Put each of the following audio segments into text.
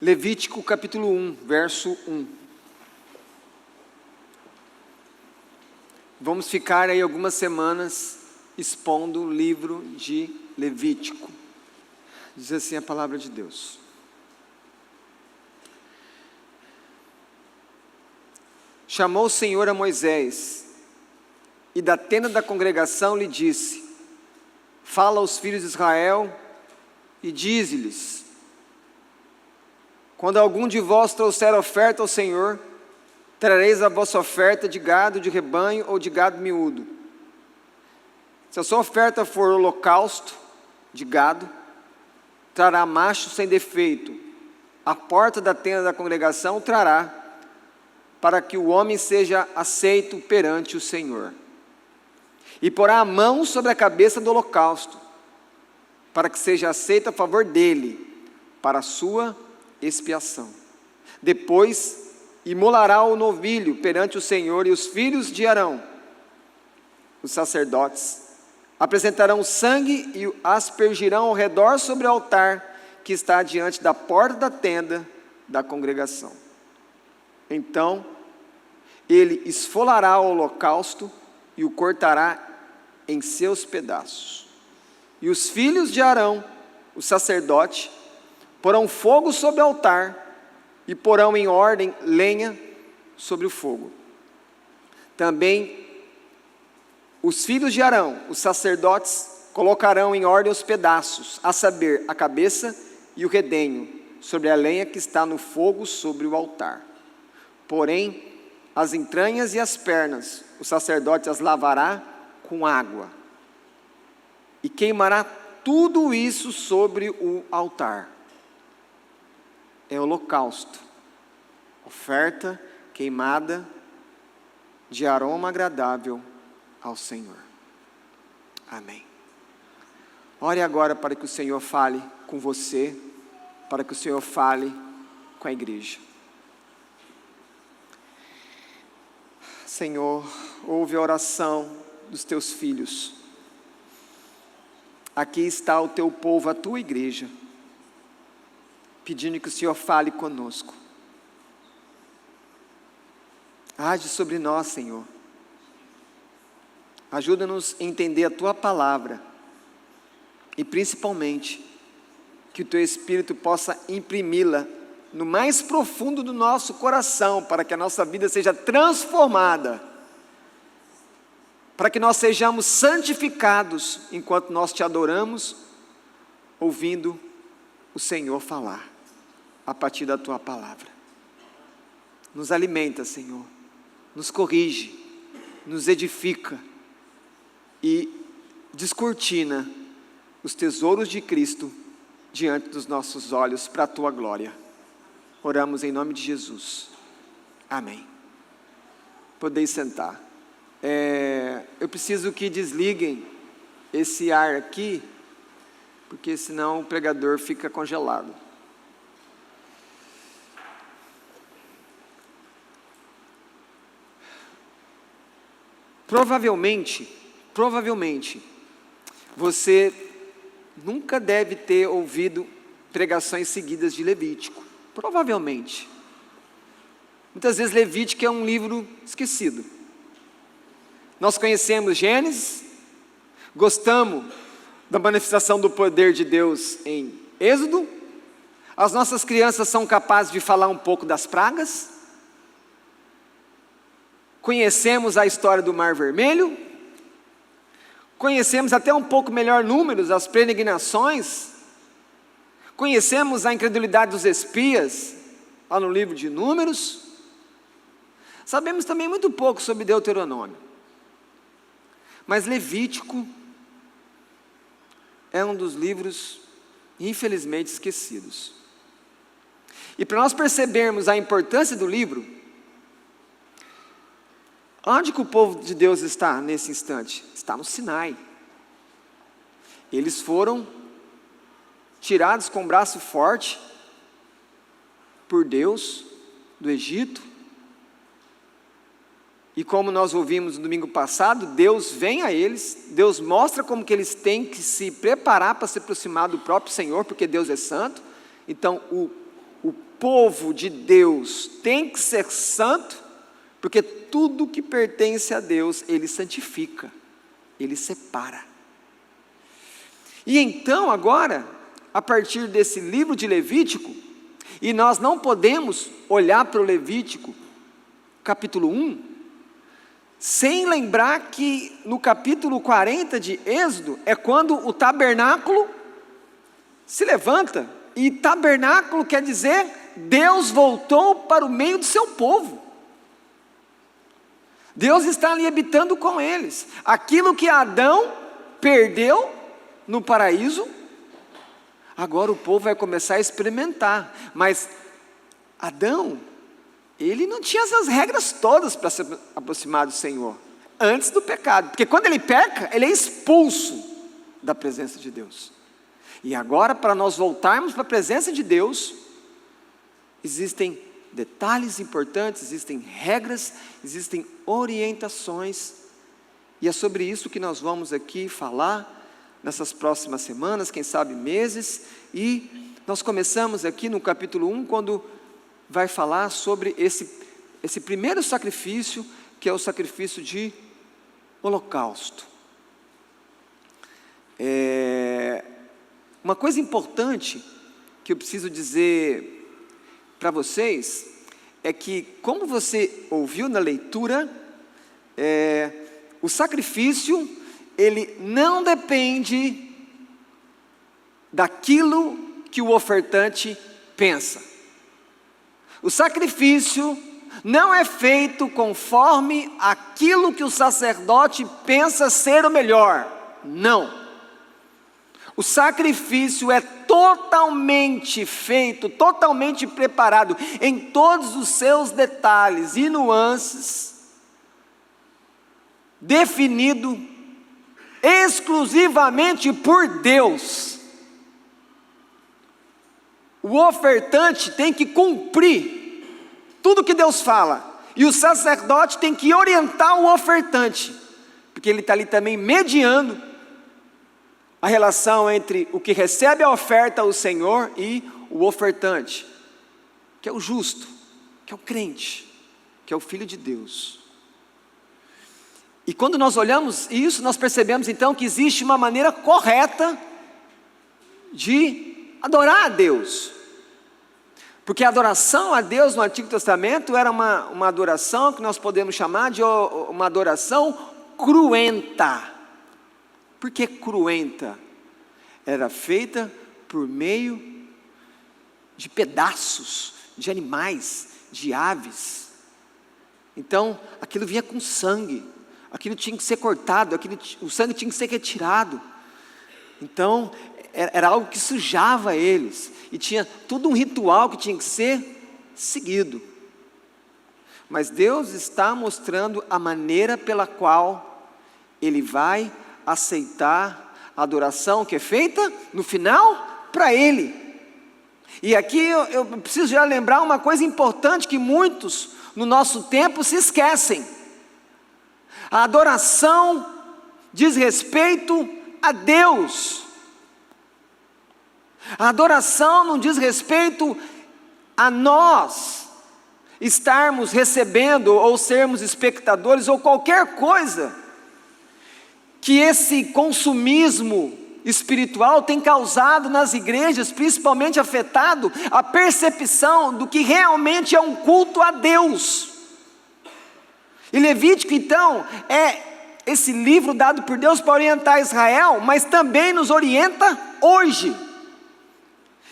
Levítico capítulo 1, verso 1. Vamos ficar aí algumas semanas expondo o livro de Levítico. Diz assim a palavra de Deus. Chamou o Senhor a Moisés, e da tenda da congregação lhe disse: fala aos filhos de Israel e dize-lhes: quando algum de vós trouxer oferta ao Senhor, trareis a vossa oferta de gado de rebanho ou de gado miúdo. Se a sua oferta for holocausto de gado, trará macho sem defeito. A porta da tenda da congregação o trará, para que o homem seja aceito perante o Senhor. E porá a mão sobre a cabeça do holocausto, para que seja aceito a favor dele, para a sua expiação. Depois imolará o novilho perante o Senhor, e os filhos de Arão, os sacerdotes, apresentarão o sangue e o aspergirão ao redor sobre o altar que está diante da porta da tenda da congregação. Então ele esfolará o holocausto e o cortará em seus pedaços. E os filhos de Arão, o sacerdote, porão fogo sobre o altar e porão em ordem lenha sobre o fogo. Também os filhos de Arão, os sacerdotes, colocarão em ordem os pedaços, a saber, a cabeça e o redenho, sobre a lenha que está no fogo sobre o altar. Porém, as entranhas e as pernas, o sacerdote as lavará com água e queimará tudo isso sobre o altar. É holocausto, oferta queimada de aroma agradável ao Senhor. Amém. Ore agora para que o Senhor fale com você, para que o Senhor fale com a igreja. Senhor, ouve a oração dos teus filhos. Aqui está o teu povo, a tua igreja, pedindo que o Senhor fale conosco. Age sobre nós, Senhor. Ajuda-nos a entender a tua palavra e principalmente que o teu Espírito possa imprimi-la no mais profundo do nosso coração, para que a nossa vida seja transformada, para que nós sejamos santificados enquanto nós te adoramos, ouvindo o Senhor falar a partir da tua palavra. Nos alimenta, Senhor, nos corrige, nos edifica e descortina os tesouros de Cristo diante dos nossos olhos para a tua glória. Oramos em nome de Jesus. Amém. Podeis sentar. Eu preciso que desliguem esse ar aqui, porque senão o pregador fica congelado. Provavelmente, você nunca deve ter ouvido pregações seguidas de Levítico. Provavelmente. Muitas vezes Levítico é um livro esquecido. Nós conhecemos Gênesis, gostamos da manifestação do poder de Deus em Êxodo. As nossas crianças são capazes de falar um pouco das pragas. Conhecemos a história do Mar Vermelho. Conhecemos até um pouco melhor Números, as peregrinações. Conhecemos a incredulidade dos espias, lá no livro de Números. Sabemos também muito pouco sobre Deuteronômio. Mas Levítico é um dos livros, infelizmente, esquecidos. E para nós percebermos a importância do livro, onde que o povo de Deus está nesse instante? Está no Sinai. Eles foram tirados com braço forte por Deus do Egito. E como nós ouvimos no domingo passado, Deus vem a eles, Deus mostra como que eles têm que se preparar para se aproximar do próprio Senhor, porque Deus é santo. Então o povo de Deus tem que ser santo, porque tudo que pertence a Deus, Ele santifica, Ele separa. E então agora, a partir desse livro de Levítico, e nós não podemos olhar para o Levítico, capítulo 1, sem lembrar que no capítulo 40 de Êxodo, é quando o tabernáculo se levanta, e tabernáculo quer dizer, Deus voltou para o meio do seu povo. Deus está ali habitando com eles. Aquilo que Adão perdeu no paraíso, agora o povo vai começar a experimentar. Mas Adão, ele não tinha essas regras todas para se aproximar do Senhor, antes do pecado. Porque quando ele peca, ele é expulso da presença de Deus. E agora, para nós voltarmos para a presença de Deus, existem detalhes importantes, existem regras, existem orientações, e é sobre isso que nós vamos aqui falar nessas próximas semanas, quem sabe meses, e nós começamos aqui no capítulo 1, quando vai falar sobre esse primeiro sacrifício, que é o sacrifício de holocausto. Uma coisa importante que eu preciso dizer para vocês, é que, como você ouviu na leitura, o sacrifício, ele não depende daquilo que o ofertante pensa. O sacrifício não é feito conforme aquilo que o sacerdote pensa ser o melhor, não. O sacrifício é totalmente feito, totalmente preparado, em todos os seus detalhes e nuances, definido exclusivamente por Deus. O ofertante tem que cumprir tudo que Deus fala, e o sacerdote tem que orientar o ofertante, porque ele está ali também mediando a relação entre o que recebe a oferta ao Senhor e o ofertante, que é o justo, que é o crente, que é o Filho de Deus. E quando nós olhamos isso, nós percebemos então que existe uma maneira correta de adorar a Deus. Porque a adoração a Deus no Antigo Testamento era uma adoração que nós podemos chamar de uma adoração cruenta. Por que cruenta? Era feita por meio de pedaços de animais, de aves. Então, aquilo vinha com sangue, aquilo tinha que ser cortado, o sangue tinha que ser retirado. Então, era algo que sujava eles, e tinha todo um ritual que tinha que ser seguido. Mas Deus está mostrando a maneira pela qual Ele vai aceitar a adoração que é feita no final para Ele. E aqui eu preciso já lembrar uma coisa importante que muitos no nosso tempo se esquecem. A adoração diz respeito a Deus. A adoração não diz respeito a nós estarmos recebendo ou sermos espectadores ou qualquer coisa que esse consumismo espiritual tem causado nas igrejas, principalmente afetado a percepção do que realmente é um culto a Deus. E Levítico então é esse livro dado por Deus para orientar Israel, mas também nos orienta hoje,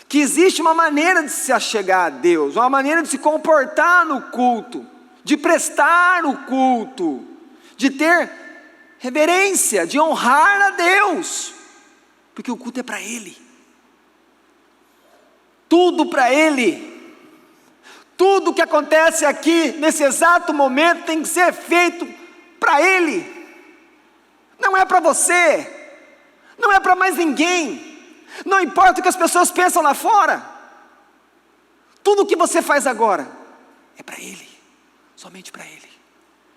que existe uma maneira de se achegar a Deus, uma maneira de se comportar no culto, de prestar o culto, de ter reverência, de honrar a Deus, porque o culto é para Ele, tudo para Ele, tudo que acontece aqui, nesse exato momento, tem que ser feito para Ele, não é para você, não é para mais ninguém, não importa o que as pessoas pensam lá fora, tudo o que você faz agora, é para Ele, somente para Ele,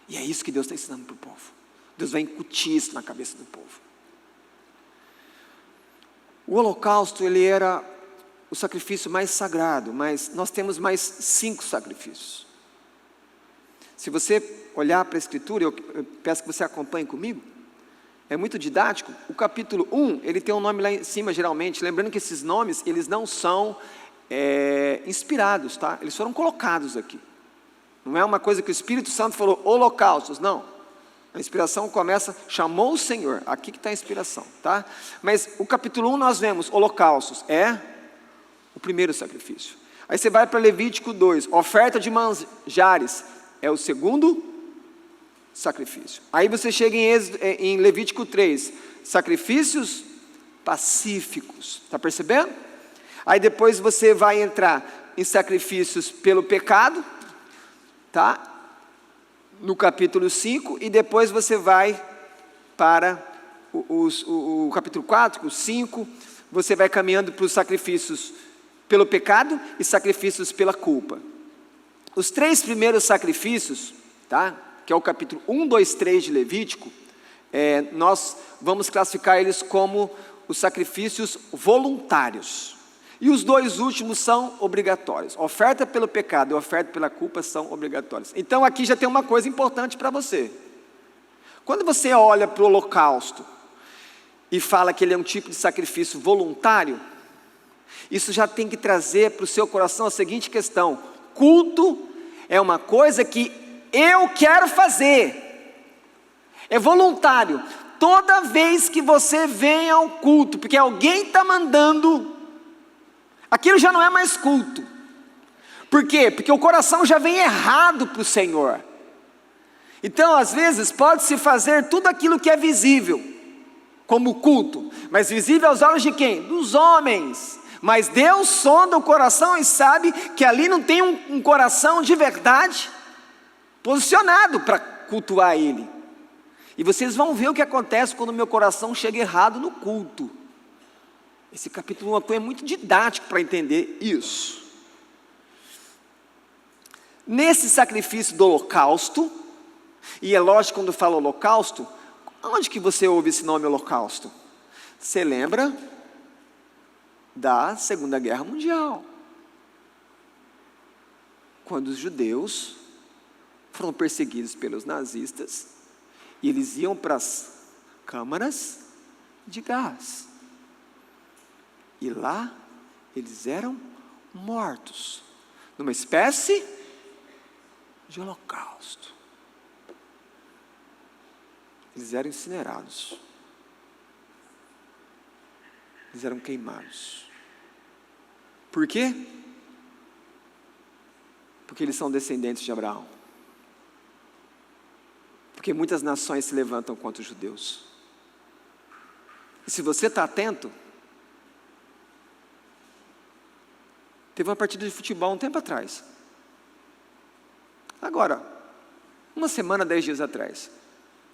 e é isso que Deus está ensinando para o povo. Deus vai incutir isso na cabeça do povo. O holocausto, ele era o sacrifício mais sagrado, mas nós temos mais 5 sacrifícios. Se você olhar para a Escritura, eu peço que você acompanhe comigo, é muito didático. O capítulo 1, ele tem um nome lá em cima geralmente, lembrando que esses nomes, eles não são inspirados, tá? Eles foram colocados aqui. Não é uma coisa que o Espírito Santo falou, holocaustos, não. A inspiração começa, chamou o Senhor, aqui que está a inspiração, tá? Mas o capítulo 1 nós vemos, holocaustos, é o primeiro sacrifício. Aí você vai para Levítico 2, oferta de manjares, é o segundo sacrifício. Aí você chega em Levítico 3, sacrifícios pacíficos, está percebendo? Aí depois você vai entrar em sacrifícios pelo pecado, tá? No capítulo 5, e depois você vai para o capítulo 4, o 5, você vai caminhando para os sacrifícios pelo pecado e sacrifícios pela culpa. Os 3 primeiros sacrifícios, tá? Que é o capítulo 1, 2, 3 de Levítico, nós vamos classificar eles como os sacrifícios voluntários. E os 2 últimos são obrigatórios. Oferta pelo pecado e oferta pela culpa são obrigatórios. Então aqui já tem uma coisa importante para você. Quando você olha para o holocausto e fala que ele é um tipo de sacrifício voluntário, isso já tem que trazer para o seu coração a seguinte questão: culto é uma coisa que eu quero fazer, é voluntário. Toda vez que você vem ao culto, porque alguém está mandando, aquilo já não é mais culto. Por quê? Porque o coração já vem errado para o Senhor. Então às vezes pode-se fazer tudo aquilo que é visível como culto, mas visível aos olhos de quem? Dos homens. Mas Deus sonda o coração e sabe que ali não tem um coração de verdade posicionado para cultuar Ele. E vocês vão ver o que acontece quando o meu coração chega errado no culto. Esse capítulo 1 é muito didático para entender isso. Nesse sacrifício do holocausto, e é lógico quando fala holocausto, onde que você ouve esse nome holocausto? Você lembra da Segunda Guerra Mundial, quando os judeus foram perseguidos pelos nazistas, e eles iam para as câmaras de gás, e lá eles eram mortos, numa espécie de holocausto. Eles eram incinerados, eles eram queimados. Por quê? Porque eles são descendentes de Abraão. Porque muitas nações se levantam contra os judeus. E se você está atento, teve uma partida de futebol um tempo atrás. Agora, uma semana, 10 dias atrás,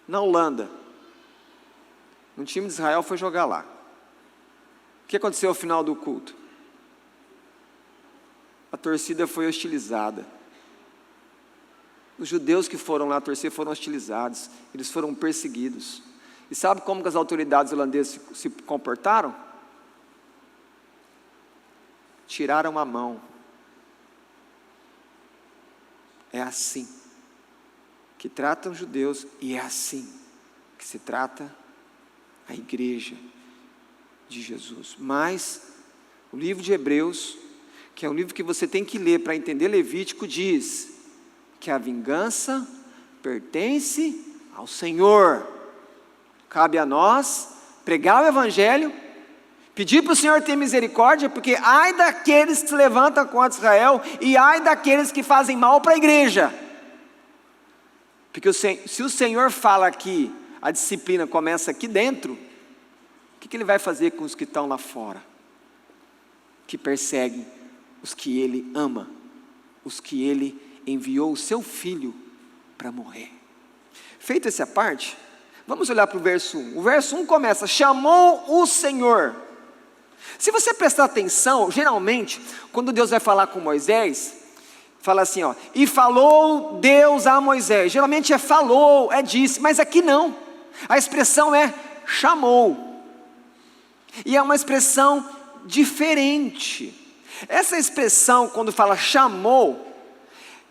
na Holanda, um time de Israel foi jogar lá. O que aconteceu ao final do culto? A torcida foi hostilizada. Os judeus que foram lá torcer foram hostilizados, eles foram perseguidos. E sabe como que as autoridades holandesas se comportaram? Tiraram a mão. É assim que tratam os judeus, e é assim que se trata a igreja de Jesus. Mas o livro de Hebreus, que é um livro que você tem que ler para entender Levítico, diz que a vingança pertence ao Senhor. Cabe a nós pregar o Evangelho, pedir para o Senhor ter misericórdia, porque ai daqueles que se levantam contra Israel, e ai daqueles que fazem mal para a igreja. Porque se o Senhor fala que a disciplina começa aqui dentro, o que Ele vai fazer com os que estão lá fora? Que perseguem os que Ele ama, os que Ele enviou o seu Filho para morrer. Feita essa parte, vamos olhar para o verso 1. O verso 1 começa, chamou o Senhor. Se você prestar atenção, geralmente, quando Deus vai falar com Moisés, fala assim, ó, e falou Deus a Moisés. Geralmente é falou, é disse, mas aqui não. A expressão é chamou. E é uma expressão diferente. Essa expressão, quando fala chamou,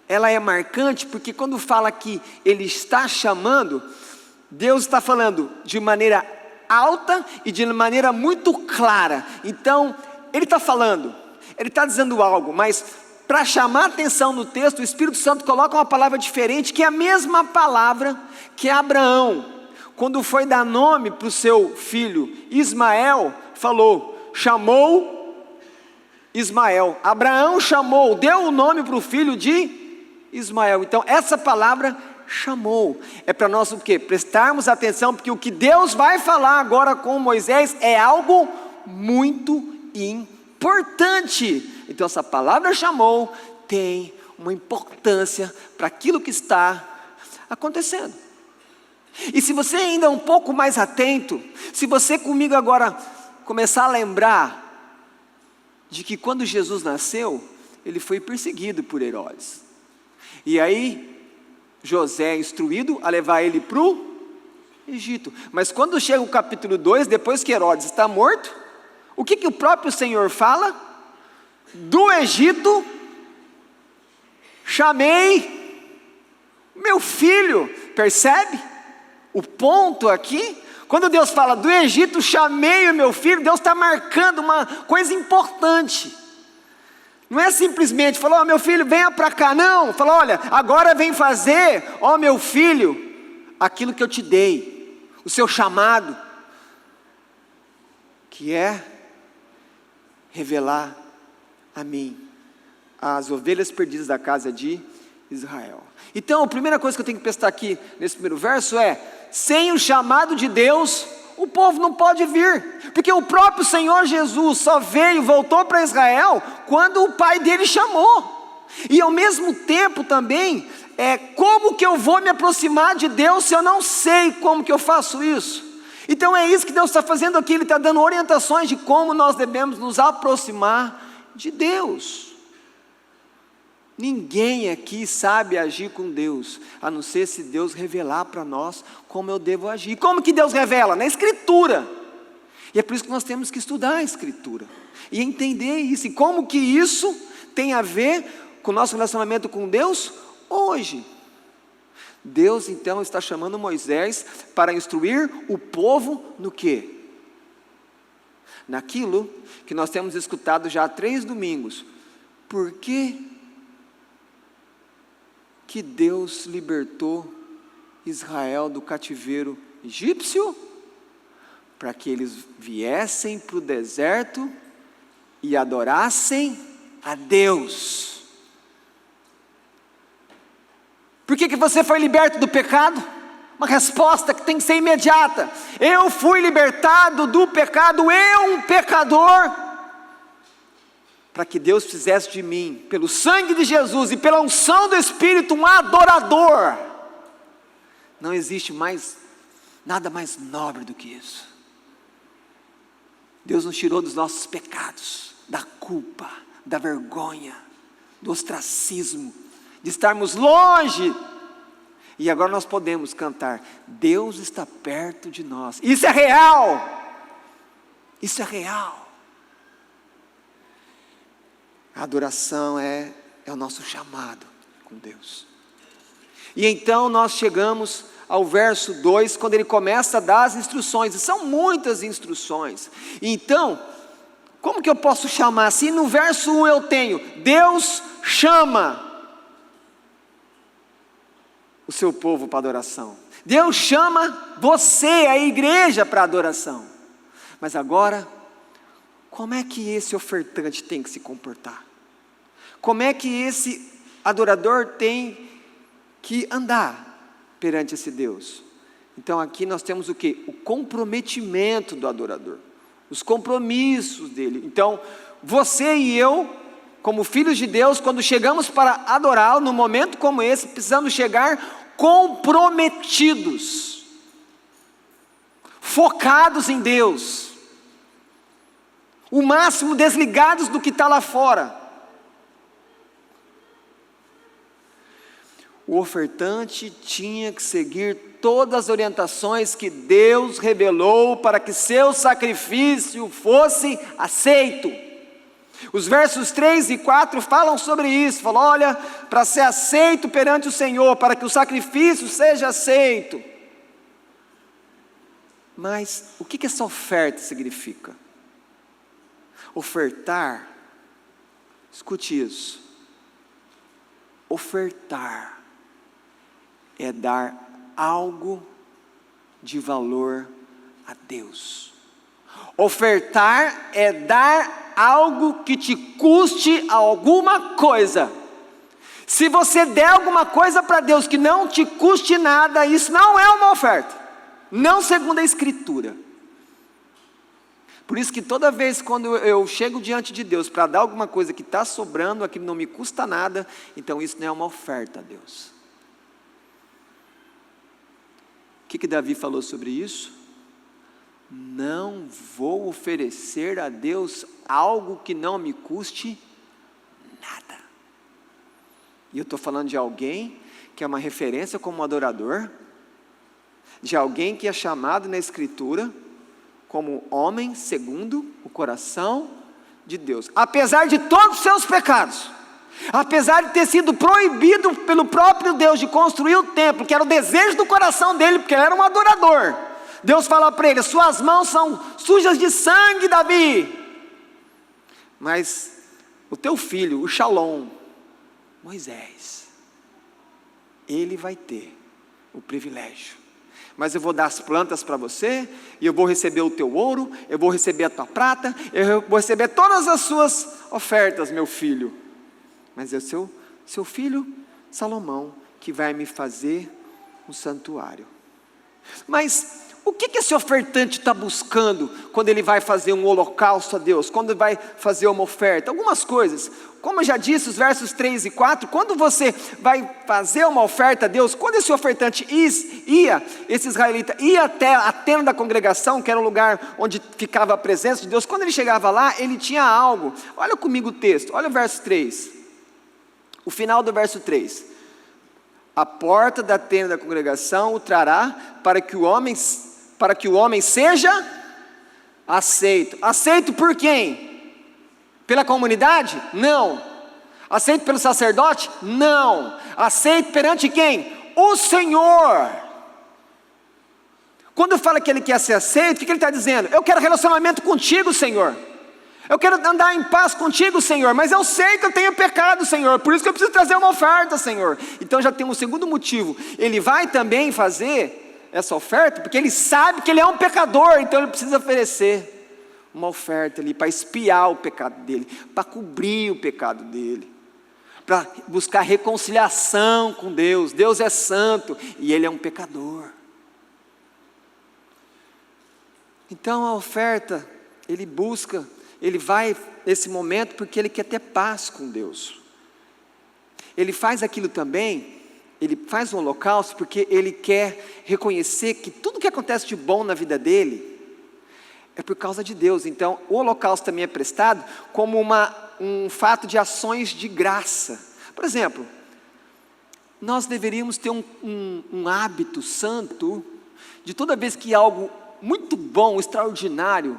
ela é marcante, porque quando fala que Ele está chamando, Deus está falando de maneira alta e de maneira muito clara. Então, Ele está falando, Ele está dizendo algo, mas para chamar a atenção no texto, o Espírito Santo coloca uma palavra diferente, que é a mesma palavra que Abraão, quando foi dar nome para o seu filho Ismael, falou, chamou Ismael. Abraão chamou, deu o nome para o filho de Ismael. Então essa palavra chamou, é para nós o quê? Prestarmos atenção, porque o que Deus vai falar agora com Moisés é algo muito importante. Então essa palavra chamou tem uma importância para aquilo que está acontecendo. E se você ainda é um pouco mais atento, se você comigo agora começar a lembrar de que quando Jesus nasceu, ele foi perseguido por Herodes. E aí José é instruído a levar ele para o Egito. Mas quando chega o capítulo 2, depois que Herodes está morto, o que o próprio Senhor fala? Do Egito chamei meu filho. Percebe o ponto aqui? Quando Deus fala do Egito chamei o meu filho, Deus está marcando uma coisa importante. Não é simplesmente falar, meu filho, venha para cá, não. Fala, olha, agora vem fazer, meu filho, aquilo que eu te dei, o seu chamado, que é revelar a mim as ovelhas perdidas da casa de Israel. Então a primeira coisa que eu tenho que prestar aqui nesse primeiro verso é, sem o chamado de Deus, o povo não pode vir, porque o próprio Senhor Jesus só voltou para Israel, quando o pai dele chamou. E ao mesmo tempo também, como que eu vou me aproximar de Deus, se eu não sei como que eu faço isso? Então é isso que Deus está fazendo aqui, Ele está dando orientações de como nós devemos nos aproximar de Deus. Ninguém aqui sabe agir com Deus, a não ser se Deus revelar para nós como eu devo agir. Como que Deus revela? Na Escritura. E é por isso que nós temos que estudar a Escritura e entender isso, e como que isso tem a ver com o nosso relacionamento com Deus hoje. Deus então está chamando Moisés para instruir o povo no quê? Naquilo que nós temos escutado já há 3 domingos. Por que Deus libertou Israel do cativeiro egípcio? Para que eles viessem para o deserto e adorassem a Deus. Por que você foi liberto do pecado? Uma resposta que tem que ser imediata. Eu fui libertado do pecado, eu um pecador, para que Deus fizesse de mim, pelo sangue de Jesus e pela unção do Espírito, um adorador. Não existe nada mais nobre do que isso. Deus nos tirou dos nossos pecados, da culpa, da vergonha, do ostracismo, de estarmos longe. E agora nós podemos cantar, Deus está perto de nós. Isso é real. Isso é real. A adoração é o nosso chamado com Deus. E então nós chegamos ao verso 2, quando ele começa a dar as instruções, e são muitas instruções. Então, como que eu posso chamar? Se no verso 1 eu tenho, Deus chama o seu povo para adoração. Deus chama você, a igreja, para adoração. Mas agora, como é que esse ofertante tem que se comportar? Como é que esse adorador tem que andar perante esse Deus? Então aqui nós temos o quê? O comprometimento do adorador, os compromissos dele. Então você e eu, como filhos de Deus, quando chegamos para adorá-lo, num momento como esse, precisamos chegar comprometidos, focados em Deus, o máximo desligados do que está lá fora. O ofertante tinha que seguir todas as orientações que Deus revelou para que seu sacrifício fosse aceito. Os versos 3 e 4 falam sobre isso, falam, olha, para ser aceito perante o Senhor, para que o sacrifício seja aceito. Mas o que essa oferta significa? Ofertar, escute isso, ofertar é dar algo de valor a Deus. Ofertar é dar algo que te custe alguma coisa. Se você der alguma coisa para Deus que não te custe nada, isso não é uma oferta, não segundo a Escritura. Por isso que toda vez quando eu chego diante de Deus para dar alguma coisa que está sobrando, aquilo não me custa nada, então isso não é uma oferta a Deus. O que Davi falou sobre isso? Não vou oferecer a Deus algo que não me custe nada. E eu estou falando de alguém que é uma referência como adorador, de alguém que é chamado na Escritura como homem segundo o coração de Deus, apesar de todos os seus pecados, apesar de ter sido proibido pelo próprio Deus de construir o templo, que era o desejo do coração dele, porque ele era um adorador. Deus fala para ele, suas mãos são sujas de sangue, Davi, mas o teu filho, o Shalom, Moisés, ele vai ter o privilégio. Mas eu vou dar as plantas para você, e eu vou receber o teu ouro, eu vou receber a tua prata, eu vou receber todas as suas ofertas, meu filho. Mas é o seu filho, Salomão, que vai me fazer um santuário. Mas o que esse ofertante está buscando quando ele vai fazer um holocausto a Deus? Quando vai fazer uma oferta? Algumas coisas. Como eu já disse, os versos 3 e 4, quando você vai fazer uma oferta a Deus, quando esse ofertante esse israelita ia até a tenda da congregação, que era um lugar onde ficava a presença de Deus, quando ele chegava lá, ele tinha algo. Olha comigo o texto, olha o verso 3. O final do verso 3. A porta da tenda da congregação o trará para que o homem seja aceito. Aceito por quem? Pela comunidade? Não. Aceito pelo sacerdote? Não. Aceito perante quem? O Senhor. Quando fala que ele quer ser aceito, o que ele está dizendo? Eu quero relacionamento contigo, Senhor. Eu quero andar em paz contigo, Senhor, mas eu sei que eu tenho pecado, Senhor, por isso que eu preciso trazer uma oferta, Senhor. Então já tem um segundo motivo, ele vai também fazer essa oferta, porque ele sabe que ele é um pecador, então ele precisa oferecer uma oferta ali, para expiar o pecado dele, para cobrir o pecado dele, para buscar reconciliação com Deus. Deus é santo, e ele é um pecador. Então a oferta, ele vai nesse momento porque ele quer ter paz com Deus. Ele faz aquilo também, ele faz um holocausto porque ele quer reconhecer que tudo que acontece de bom na vida dele é por causa de Deus. Então o holocausto também é prestado como um fato de ações de graça. Por exemplo, nós deveríamos ter um hábito santo de toda vez que algo muito bom, extraordinário,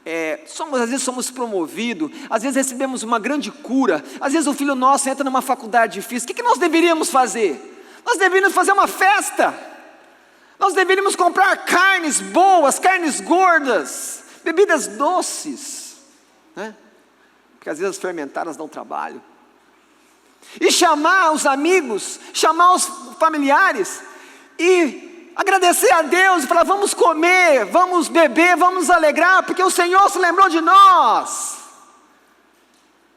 às vezes somos promovidos, às vezes recebemos uma grande cura, às vezes o filho nosso entra numa faculdade difícil, o que nós deveríamos fazer? Nós deveríamos fazer uma festa, nós deveríamos comprar carnes boas, carnes gordas, bebidas doces, né? Porque às vezes as fermentadas dão trabalho, e chamar os amigos, chamar os familiares, e agradecer a Deus e falar, vamos comer, vamos beber, vamos nos alegrar, porque o Senhor se lembrou de nós.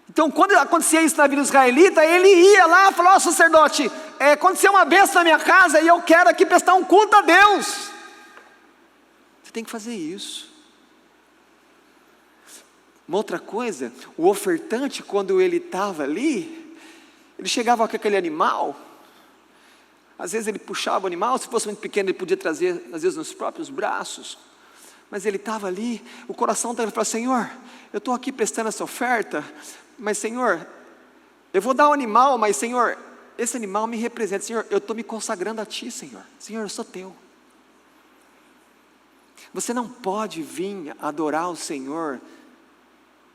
Então quando acontecia isso na vida israelita, ele ia lá e falou, sacerdote, aconteceu uma bênção na minha casa e eu quero aqui prestar um culto a Deus. Você tem que fazer isso. Uma outra coisa, o ofertante, quando ele estava ali, ele chegava com aquele animal. Às vezes ele puxava o animal, se fosse muito pequeno ele podia trazer, às vezes nos próprios braços, mas ele estava ali, o coração dele falava, Senhor, eu estou aqui prestando essa oferta, mas Senhor, eu vou dar um animal, mas Senhor, esse animal me representa, Senhor, eu estou me consagrando a Ti, Senhor, eu sou Teu. Você não pode vir adorar o Senhor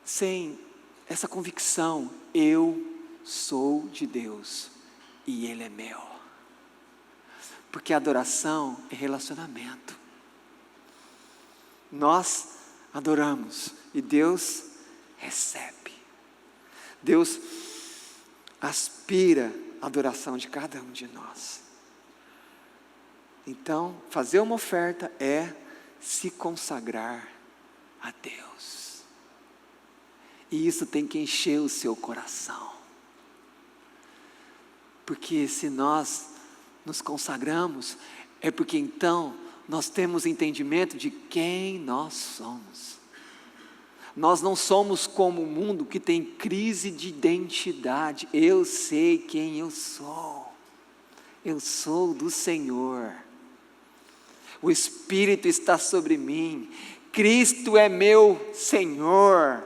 sem essa convicção: eu sou de Deus e Ele é meu. Porque adoração é relacionamento. Nós adoramos e Deus recebe. Deus aspira a adoração de cada um de nós. Então, fazer uma oferta é se consagrar a Deus. E isso tem que encher o seu coração. Porque se nós nos consagramos, é porque então nós temos entendimento de quem nós somos. Nós não somos como o mundo que tem crise de identidade. Eu sei quem eu sou. Eu sou do Senhor. O Espírito está sobre mim. Cristo é meu Senhor.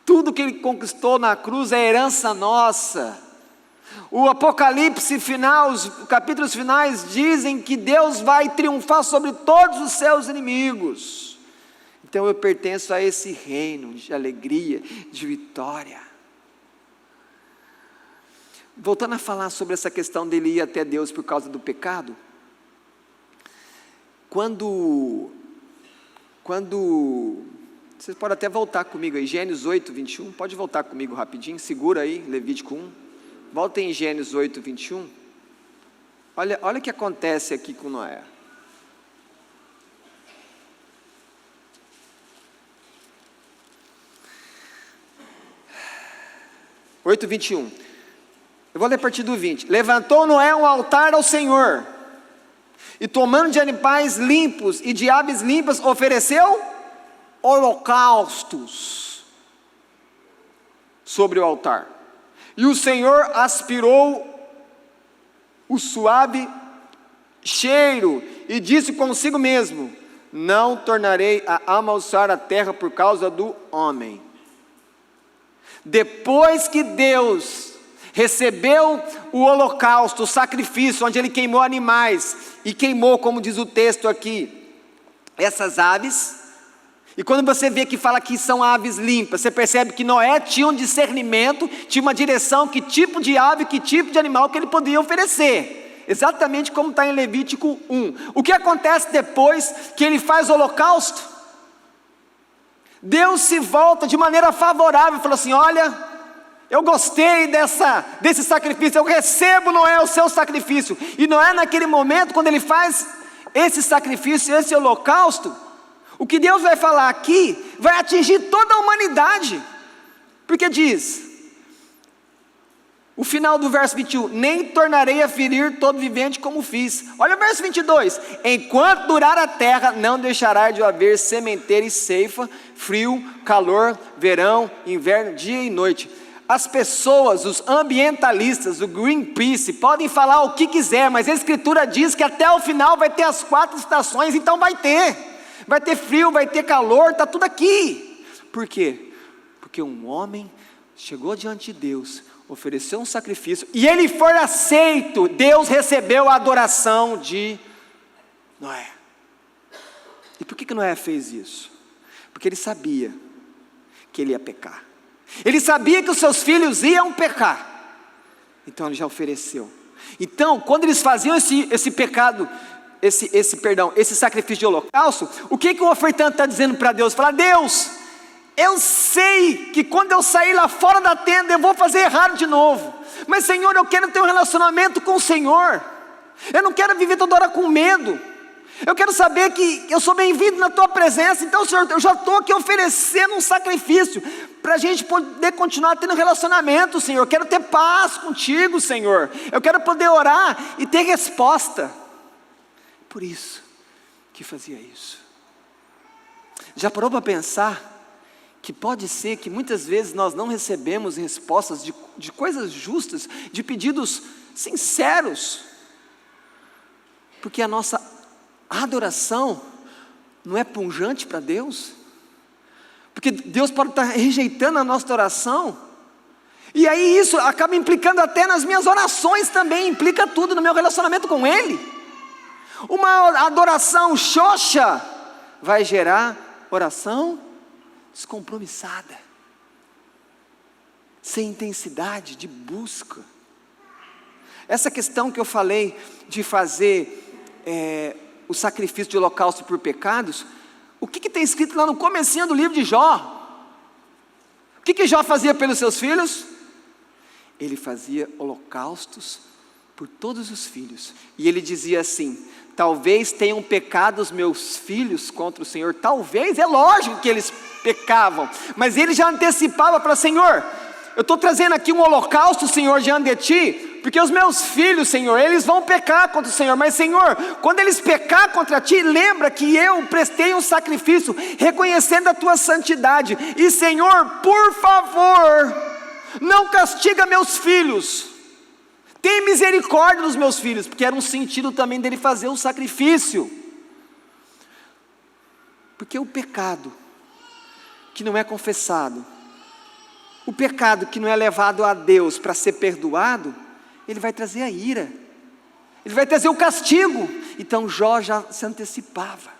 Tudo que Ele conquistou na cruz é herança nossa. O Apocalipse final, os capítulos finais dizem que Deus vai triunfar sobre todos os seus inimigos. Então eu pertenço a esse reino de alegria, de vitória. Voltando a falar sobre essa questão dele ir até Deus por causa do pecado. Quando vocês podem até voltar comigo aí, Gênesis 8, 21, pode voltar comigo rapidinho, segura aí, Levítico 1, volta em Gênesis 8, 21, olha o que acontece aqui com Noé. Eu vou ler a partir do 20. Levantou Noé um altar ao Senhor, e tomando de animais limpos e de aves limpas, ofereceu holocaustos sobre o altar. E o Senhor aspirou o suave cheiro, e disse consigo mesmo: não tornarei a amaldiçoar a terra por causa do homem. Depois que Deus recebeu o holocausto, o sacrifício, onde Ele queimou animais, e queimou, como diz o texto aqui, essas aves, e quando você vê que fala que são aves limpas, você percebe que Noé tinha um discernimento, tinha uma direção, que tipo de ave, que tipo de animal que ele podia oferecer, exatamente como está em Levítico 1. O que acontece depois que ele faz o holocausto? Deus se volta de maneira favorável e falou assim: olha, eu gostei desse sacrifício, eu recebo, Noé, o seu sacrifício. E Noé, naquele momento, quando ele faz esse sacrifício, esse holocausto, o que Deus vai falar aqui vai atingir toda a humanidade, porque diz, o final do verso 21, nem tornarei a ferir todo vivente como fiz. Olha o verso 22, enquanto durar a terra, não deixará de haver sementeira e ceifa, frio, calor, verão, inverno, dia e noite. As pessoas, os ambientalistas, o Greenpeace, podem falar o que quiser, mas a Escritura diz que até o final vai ter as 4 estações, então vai ter frio, vai ter calor, está tudo aqui. Por quê? Porque um homem chegou diante de Deus, ofereceu um sacrifício, e ele foi aceito. Deus recebeu a adoração de Noé. E por que Noé fez isso? Porque ele sabia que ele ia pecar. Ele sabia que os seus filhos iam pecar, então ele já ofereceu. Então, quando eles faziam esse pecado, esse sacrifício de holocausto, o que o ofertante está dizendo para Deus? Fala: Deus, eu sei que quando eu sair lá fora da tenda, eu vou fazer errado de novo, mas Senhor, eu quero ter um relacionamento com o Senhor, eu não quero viver toda hora com medo, eu quero saber que eu sou bem-vindo na Tua presença. Então, Senhor, eu já estou aqui oferecendo um sacrifício, para a gente poder continuar tendo relacionamento, Senhor. Eu quero ter paz contigo, Senhor. Eu quero poder orar e ter resposta. Por isso que fazia isso. Já parou para pensar que pode ser que muitas vezes nós não recebemos respostas de coisas justas, de pedidos sinceros, porque a nossa adoração não é pungente para Deus? Porque Deus pode estar rejeitando a nossa oração, e aí isso acaba implicando até nas minhas orações também, implica tudo no meu relacionamento com Ele. Uma adoração xoxa vai gerar oração descompromissada. sem intensidade de busca. Essa questão que eu falei de fazer o sacrifício de holocausto por pecados, o que tem escrito lá no comecinho do livro de Jó? O que Jó fazia pelos seus filhos? Ele fazia holocaustos por todos os filhos, e ele dizia assim: talvez tenham pecado os meus filhos contra o Senhor. Talvez, é lógico que eles pecavam, mas ele já antecipava para: Senhor, eu estou trazendo aqui um holocausto, Senhor, diante de Ti, porque os meus filhos, Senhor, eles vão pecar contra o Senhor, mas Senhor, quando eles pecar contra Ti, lembra que eu prestei um sacrifício, reconhecendo a Tua santidade, e Senhor, por favor, não castiga meus filhos, tem misericórdia dos meus filhos, porque era um sentido também dele fazer o sacrifício, porque o pecado que não é confessado, o pecado que não é levado a Deus para ser perdoado, ele vai trazer a ira, ele vai trazer o castigo. Então Jó já se antecipava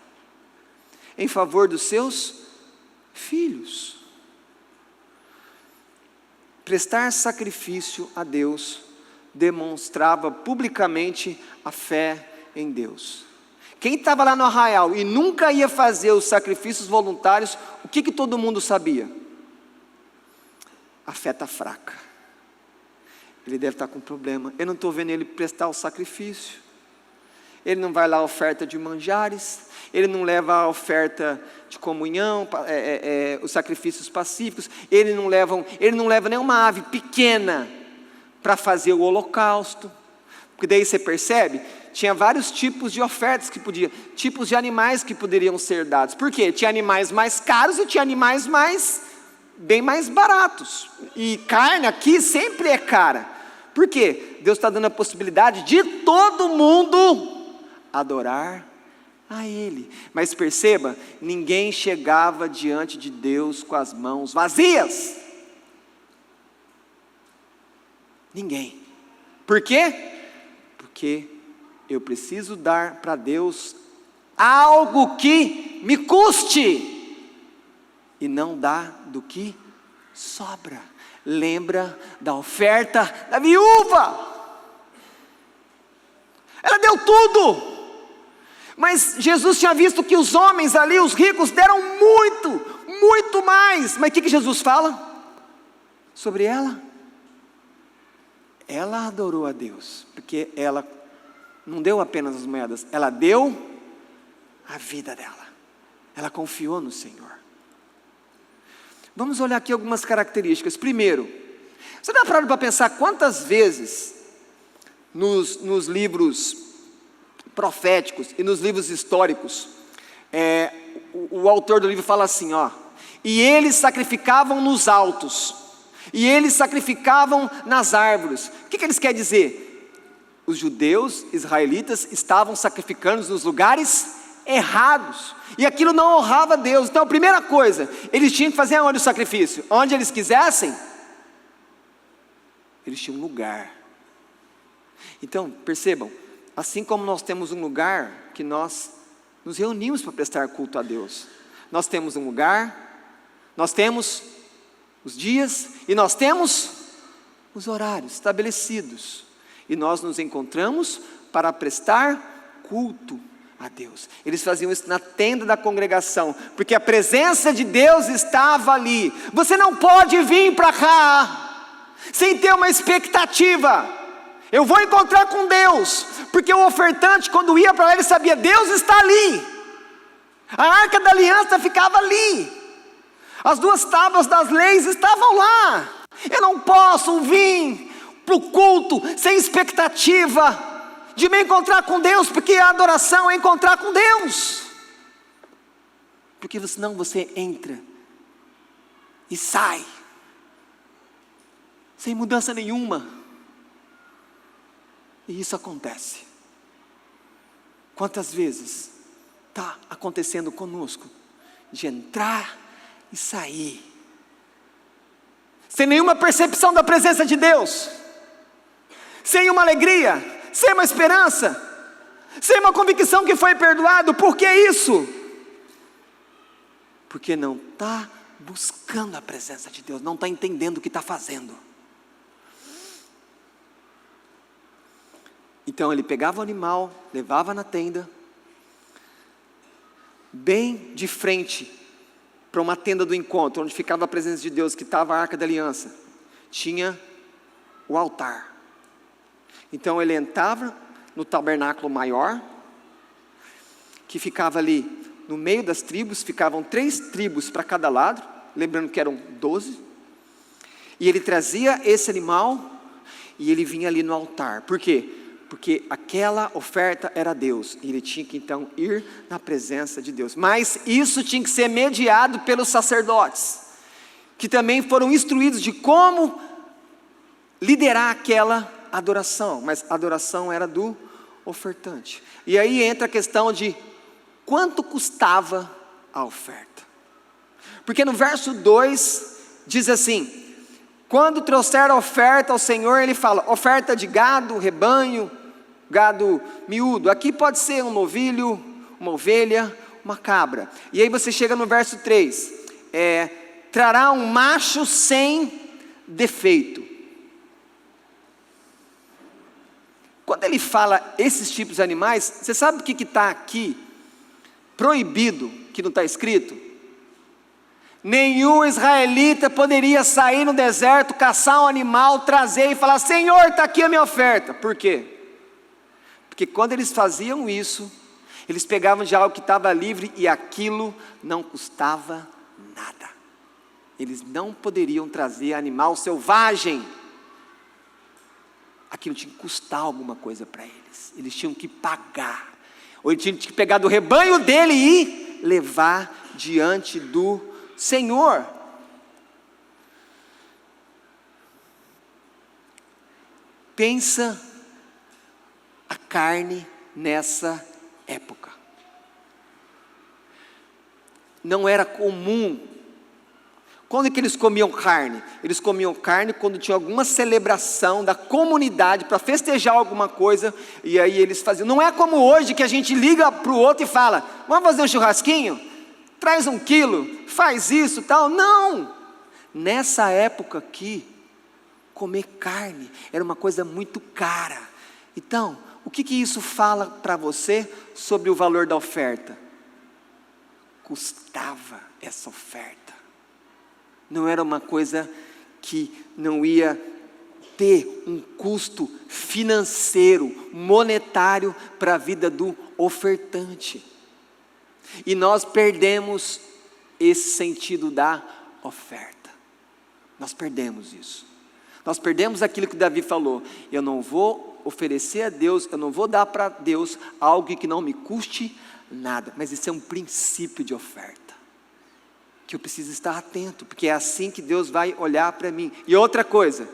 em favor dos seus filhos. Prestar sacrifício a Deus demonstrava publicamente a fé em Deus. Quem estava lá no arraial e nunca ia fazer os sacrifícios voluntários, o que todo mundo sabia? A fé está fraca, ele deve estar com problema, eu não estou vendo ele prestar o sacrifício, ele não vai lá a oferta de manjares, ele não leva a oferta de comunhão, os sacrifícios pacíficos, ele não leva nenhuma ave pequena para fazer o holocausto, porque daí você percebe, tinha vários tipos de ofertas tipos de animais que poderiam ser dados. Por quê? Tinha animais mais caros e tinha animais bem mais baratos, e carne aqui sempre é cara. Por quê? Deus está dando a possibilidade de todo mundo adorar a Ele, mas perceba, ninguém chegava diante de Deus com as mãos vazias, ninguém. Por quê? Porque eu preciso dar para Deus algo que me custe, e não dá do que sobra. Lembra da oferta da viúva? Ela deu tudo, mas Jesus tinha visto que os homens ali, os ricos, deram muito mais. Mas o que Jesus fala sobre ela? Ela adorou a Deus, porque ela não deu apenas as moedas, ela deu a vida dela, ela confiou no Senhor. Vamos olhar aqui algumas características. Primeiro, você dá para pensar quantas vezes nos livros proféticos e nos livros históricos, o autor do livro fala assim, e eles sacrificavam nos altos, e eles sacrificavam nas árvores. O que eles querem dizer? Os judeus, israelitas, estavam sacrificando nos lugares errados, e aquilo não honrava a Deus. Então a primeira coisa, eles tinham que fazer onde o sacrifício? Onde eles quisessem? Eles tinham um lugar. Então percebam, assim como nós temos um lugar que nós nos reunimos para prestar culto a Deus, nós temos um lugar, nós temos os dias e nós temos os horários estabelecidos, e nós nos encontramos para prestar culto a Deus. Eles faziam isso na tenda da congregação, porque a presença de Deus estava ali. Você não pode vir para cá sem ter uma expectativa. Eu vou encontrar com Deus, porque o ofertante, quando ia para lá, ele sabia, Deus está ali. A arca da aliança ficava ali, as 2 tábuas das leis estavam lá. Eu não posso vir para o culto sem expectativa de me encontrar com Deus, porque a adoração é encontrar com Deus, porque senão você entra e sai sem mudança nenhuma, e isso acontece. Quantas vezes está acontecendo conosco, de entrar e sair, sem nenhuma percepção da presença de Deus, sem uma alegria, sem uma esperança, sem uma convicção que foi perdoado. Por que isso? Porque não está buscando a presença de Deus, não está entendendo o que está fazendo. Então ele pegava o animal, levava na tenda, bem de frente para uma tenda do encontro, onde ficava a presença de Deus, que estava a Arca da Aliança, tinha o altar. Então ele entrava no tabernáculo maior, que ficava ali no meio das tribos, ficavam 3 tribos para cada lado, lembrando que eram 12, e ele trazia esse animal, e ele vinha ali no altar. Por quê? Porque aquela oferta era Deus, e ele tinha que então ir na presença de Deus. Mas isso tinha que ser mediado pelos sacerdotes, que também foram instruídos de como liderar aquela adoração, mas a adoração era do ofertante. E aí entra a questão de quanto custava a oferta. Porque no verso 2 diz assim: quando trouxer a oferta ao Senhor, ele fala, oferta de gado, rebanho, gado miúdo. Aqui pode ser um novilho, uma ovelha, uma cabra. E aí você chega no verso 3, trará um macho sem defeito. Quando ele fala esses tipos de animais, você sabe o que está aqui proibido, que não está escrito? Nenhum israelita poderia sair no deserto, caçar um animal, trazer e falar, Senhor, está aqui a minha oferta. Por quê? Porque quando eles faziam isso, eles pegavam de algo que estava livre e aquilo não custava nada. Eles não poderiam trazer animal selvagem. Aquilo tinha que custar alguma coisa para eles. Eles tinham que pagar. Ou eles tinham que pegar do rebanho dele e levar diante do Senhor. Pensa a carne nessa época. Não era comum. Quando é que eles comiam carne? Eles comiam carne quando tinha alguma celebração da comunidade para festejar alguma coisa, e aí eles faziam. Não é como hoje que a gente liga para o outro e fala, vamos fazer um churrasquinho? Traz 1 quilo, faz isso, tal. Não! Nessa época aqui, comer carne era uma coisa muito cara. Então, o que isso fala para você sobre o valor da oferta? Custava essa oferta. Não era uma coisa que não ia ter um custo financeiro, monetário para a vida do ofertante. E nós perdemos esse sentido da oferta. Nós perdemos isso. Nós perdemos aquilo que Davi falou. Eu não vou oferecer a Deus, eu não vou dar para Deus algo que não me custe nada. Mas isso é um princípio de oferta, que eu preciso estar atento, porque é assim que Deus vai olhar para mim. E outra coisa,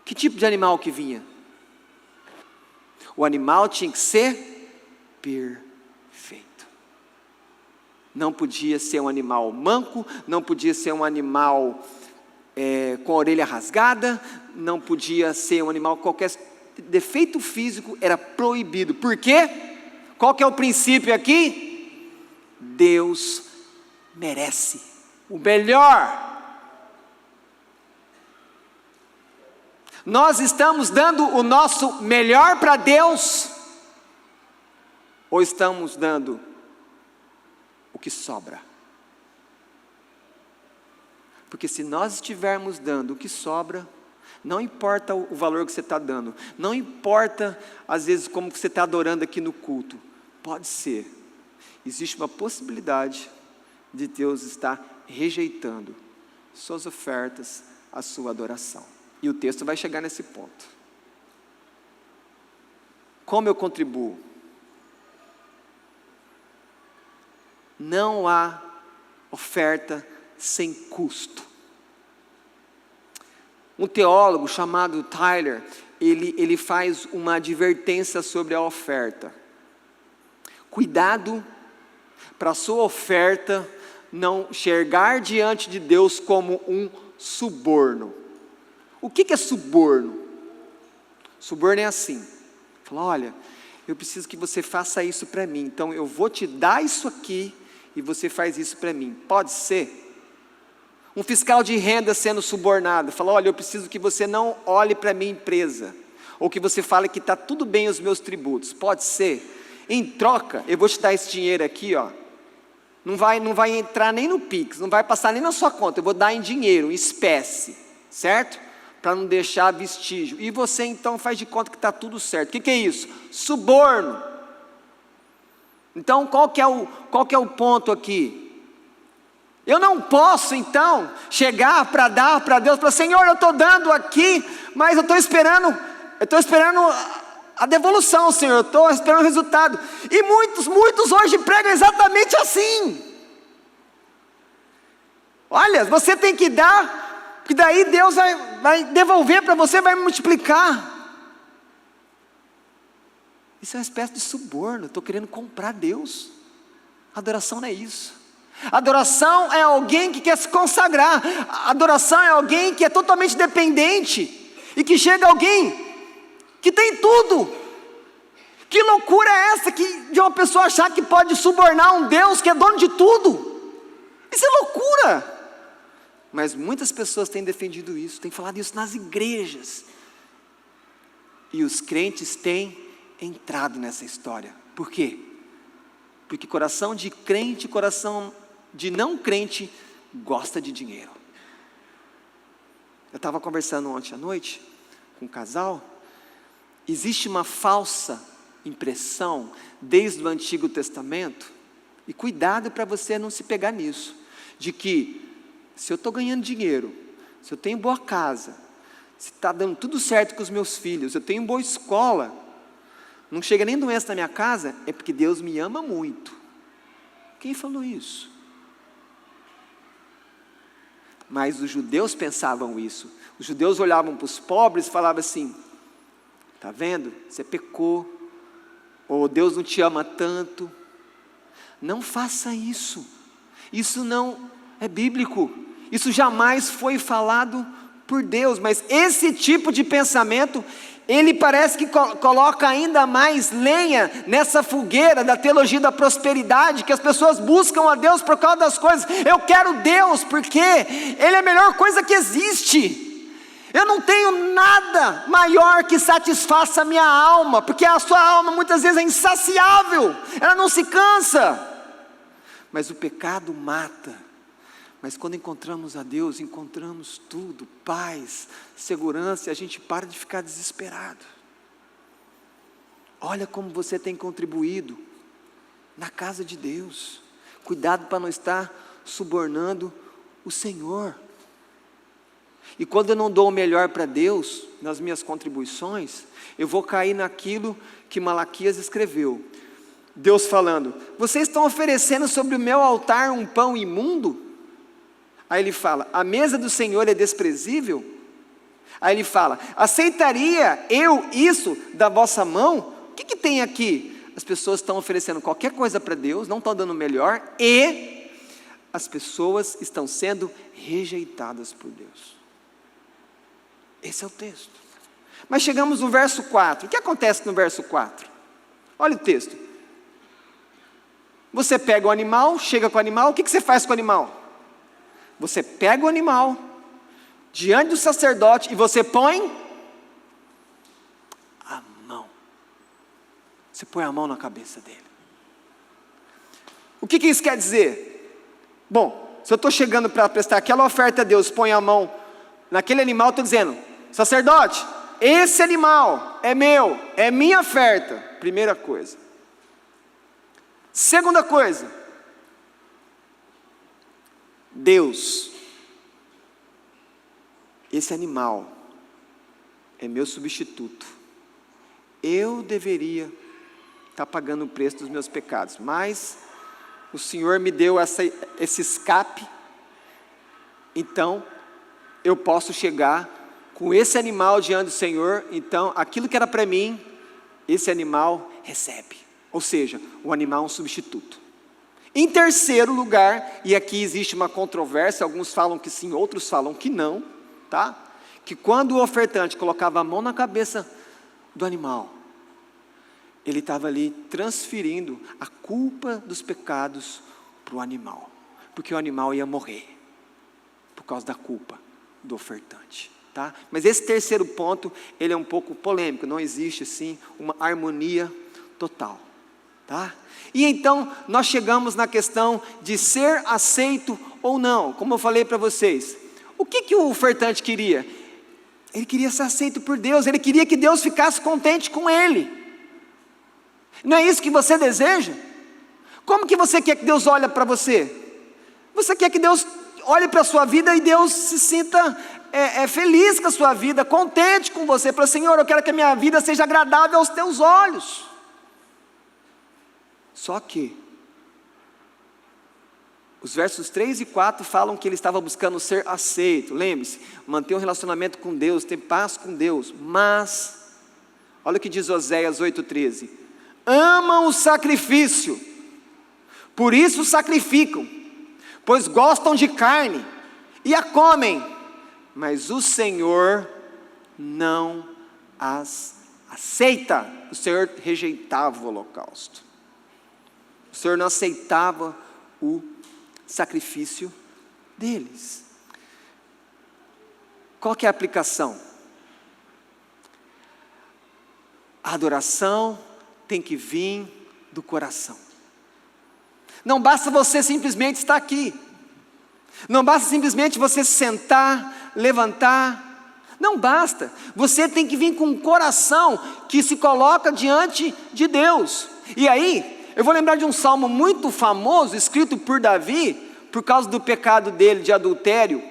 que tipo de animal que vinha? O animal tinha que ser perfeito. Não podia ser um animal manco, não podia ser um animal com a orelha rasgada, não podia ser um animal qualquer. Defeito físico era proibido. Por quê? Qual que é o princípio aqui? Deus merece o melhor. Nós estamos dando o nosso melhor para Deus, ou estamos dando o que sobra? Porque se nós estivermos dando o que sobra, não importa o valor que você está dando, não importa às vezes como que você está adorando aqui no culto, pode ser, existe uma possibilidade de Deus estar rejeitando suas ofertas, a sua adoração. E o texto vai chegar nesse ponto. Como eu contribuo? Não há oferta sem custo. Um teólogo chamado Tyler, ele faz uma advertência sobre a oferta. Cuidado para a sua oferta não enxergar diante de Deus como um suborno. O que é suborno? Suborno é assim, fala, olha, eu preciso que você faça isso para mim, então eu vou te dar isso aqui, e você faz isso para mim. Pode ser? Um fiscal de renda sendo subornado, fala, olha, eu preciso que você não olhe para a minha empresa, ou que você fale que está tudo bem os meus tributos, pode ser, em troca, eu vou te dar esse dinheiro aqui, ó, não vai entrar nem no Pix, não vai passar nem na sua conta, eu vou dar em dinheiro, em espécie, certo? Para não deixar vestígio, e você então faz de conta que está tudo certo. O que é isso? Suborno. Então qual que é o ponto aqui? Eu não posso então chegar para dar para Deus, para Senhor, eu estou dando aqui, mas eu estou esperando a devolução, Senhor, eu estou esperando o resultado. E muitos hoje pregam exatamente assim. Olha, você tem que dar, porque daí Deus vai devolver para você, vai multiplicar. Isso é uma espécie de suborno, estou querendo comprar Deus. Adoração não é isso. Adoração é alguém que quer se consagrar. Adoração é alguém que é totalmente dependente, e que chega alguém que tem tudo. Que loucura é essa de uma pessoa achar que pode subornar um Deus que é dono de tudo? Isso é loucura. Mas muitas pessoas têm defendido isso, têm falado isso nas igrejas, e os crentes têm entrado nessa história. Por quê? Porque coração de crente, coração de não crente gosta de dinheiro. Eu estava conversando ontem à noite com um casal. Existe uma falsa impressão desde o Antigo Testamento, e cuidado para você não se pegar nisso, de que se eu estou ganhando dinheiro, se eu tenho boa casa, se está dando tudo certo com os meus filhos, eu tenho boa escola, não chega nem doença na minha casa, é porque Deus me ama muito. Quem falou isso? Mas os judeus pensavam isso. Os judeus olhavam para os pobres e falavam assim: está vendo? Você pecou, ou Deus não te ama tanto. Não faça isso. Isso não é bíblico. Isso jamais foi falado por Deus. Mas esse tipo de pensamento, ele parece que coloca ainda mais lenha nessa fogueira da teologia da prosperidade, que as pessoas buscam a Deus por causa das coisas. Eu quero Deus porque Ele é a melhor coisa que existe. Eu não tenho nada maior que satisfaça a minha alma, porque a sua alma muitas vezes é insaciável, ela não se cansa. Mas o pecado mata. Mas quando encontramos a Deus, encontramos tudo, paz, segurança, e a gente para de ficar desesperado. Olha como você tem contribuído na casa de Deus. Cuidado para não estar subornando o Senhor. E quando eu não dou o melhor para Deus, nas minhas contribuições, eu vou cair naquilo que Malaquias escreveu. Deus falando: vocês estão oferecendo sobre o meu altar um pão imundo? Aí ele fala: a mesa do Senhor é desprezível? Aí ele fala: aceitaria eu isso da vossa mão? O que tem aqui? As pessoas estão oferecendo qualquer coisa para Deus, não estão dando o melhor, e as pessoas estão sendo rejeitadas por Deus. Esse é o texto. Mas chegamos no verso 4. O que acontece no verso 4? Olha o texto. Você pega o animal, chega com o animal, o que você faz com o animal? Você pega o animal diante do sacerdote e você põe a mão. Você põe a mão na cabeça dele. O que isso quer dizer? Bom, se eu estou chegando para prestar aquela oferta a Deus, põe a mão naquele animal, estou dizendo: sacerdote, esse animal é meu, é minha oferta. Primeira coisa. Segunda coisa, Deus, esse animal é meu substituto. Eu deveria estar pagando o preço dos meus pecados, mas o Senhor me deu esse escape, então eu posso chegar com esse animal diante do Senhor. Então aquilo que era para mim, esse animal recebe. Ou seja, o animal é um substituto. Em terceiro lugar, e aqui existe uma controvérsia, alguns falam que sim, outros falam que não, tá? Que quando o ofertante colocava a mão na cabeça do animal, ele estava ali transferindo a culpa dos pecados para o animal, porque o animal ia morrer por causa da culpa do ofertante. tá? Mas esse terceiro ponto, ele é um pouco polêmico, não existe assim uma harmonia total, tá? E então nós chegamos na questão de ser aceito ou não. Como eu falei para vocês, o que o ofertante queria? Ele queria ser aceito por Deus, ele queria que Deus ficasse contente com ele. Não é isso que você deseja? Como que você quer que Deus olhe para você? Você quer que Deus olhe para a sua vida e Deus se sinta feliz com a sua vida, contente com você. Para Senhor, eu quero que a minha vida seja agradável aos teus olhos. Só que os versos 3 e 4 falam que ele estava buscando ser aceito. Lembre-se, manter um relacionamento com Deus, ter paz com Deus. Mas, olha o que diz Oséias 8,13: amam o sacrifício, por isso sacrificam, pois gostam de carne e a comem, mas o Senhor não as aceita. O Senhor rejeitava o holocausto. O Senhor não aceitava o sacrifício deles. Qual que é a aplicação? A adoração tem que vir do coração. Não basta você simplesmente estar aqui. Não basta simplesmente você sentar, levantar. Não basta. Você tem que vir com um coração que se coloca diante de Deus. E aí, eu vou lembrar de um salmo muito famoso, escrito por Davi, por causa do pecado dele de adultério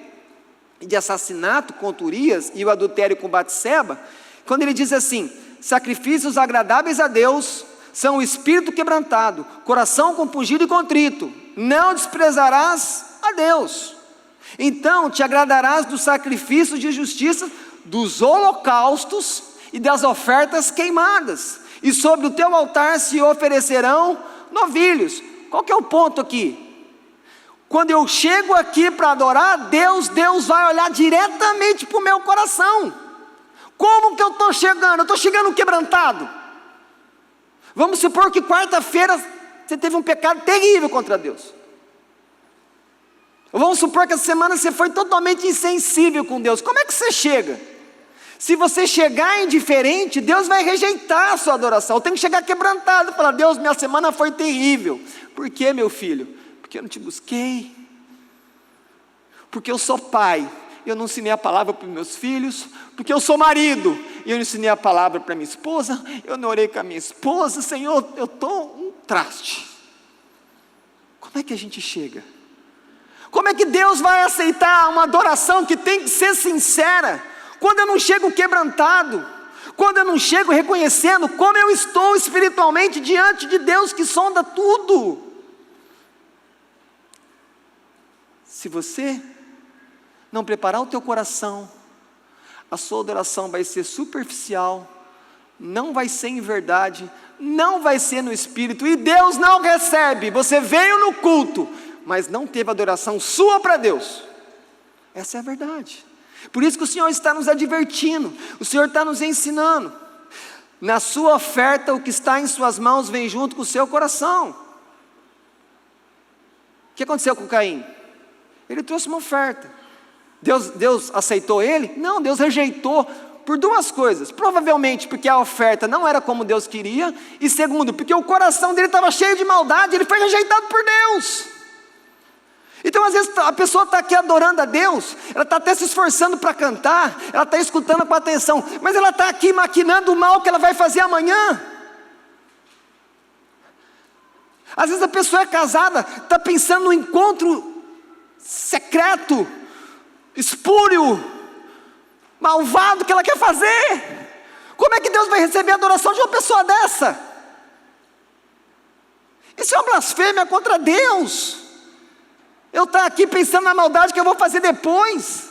e de assassinato contra Urias e o adultério com Batseba, quando ele diz assim: sacrifícios agradáveis a Deus são o espírito quebrantado, coração compungido e contrito, não desprezarás a Deus. Então te agradarás dos sacrifícios de justiça, dos holocaustos e das ofertas queimadas, e sobre o teu altar se oferecerão novilhos. Qual que é o ponto aqui? Quando eu chego aqui para adorar Deus, Deus vai olhar diretamente para o meu coração. Como que eu estou chegando? Eu estou chegando quebrantado. Vamos supor que quarta-feira você teve um pecado terrível contra Deus. Vamos supor que essa semana você foi totalmente insensível com Deus. Como é que você chega? Se você chegar indiferente, Deus vai rejeitar a sua adoração. Eu tenho que chegar quebrantado e falar: Deus, minha semana foi terrível. Por quê, meu filho? Porque eu não te busquei. Porque eu sou pai, eu não ensinei a palavra para os meus filhos. Porque eu sou marido, e eu não ensinei a palavra para minha esposa. Eu não orei com a minha esposa. Senhor, eu estou um traste. Como é que a gente chega? Como é que Deus vai aceitar uma adoração que tem que ser sincera? Quando eu não chego quebrantado, quando eu não chego reconhecendo como eu estou espiritualmente diante de Deus que sonda tudo. Se você não preparar o teu coração, a sua adoração vai ser superficial, não vai ser em verdade, não vai ser no espírito, e Deus não recebe. Você veio no culto, mas não teve adoração sua para Deus. Essa é a verdade. Por isso que o Senhor está nos advertindo, o Senhor está nos ensinando. Na sua oferta, o que está em suas mãos vem junto com o seu coração. O que aconteceu com Caim? Ele trouxe uma oferta. Deus aceitou ele? Não, Deus rejeitou por duas coisas. Provavelmente porque a oferta não era como Deus queria, e segundo, porque o coração dele estava cheio de maldade, ele foi rejeitado por Deus. Então às vezes a pessoa está aqui adorando a Deus, ela está até se esforçando para cantar, ela está escutando com atenção, mas ela está aqui maquinando o mal que ela vai fazer amanhã. Às vezes a pessoa é casada, está pensando no encontro secreto, espúrio, malvado que ela quer fazer. Como é que Deus vai receber a adoração de uma pessoa dessa? Isso é uma blasfêmia contra Deus. Eu estou aqui pensando na maldade que eu vou fazer depois.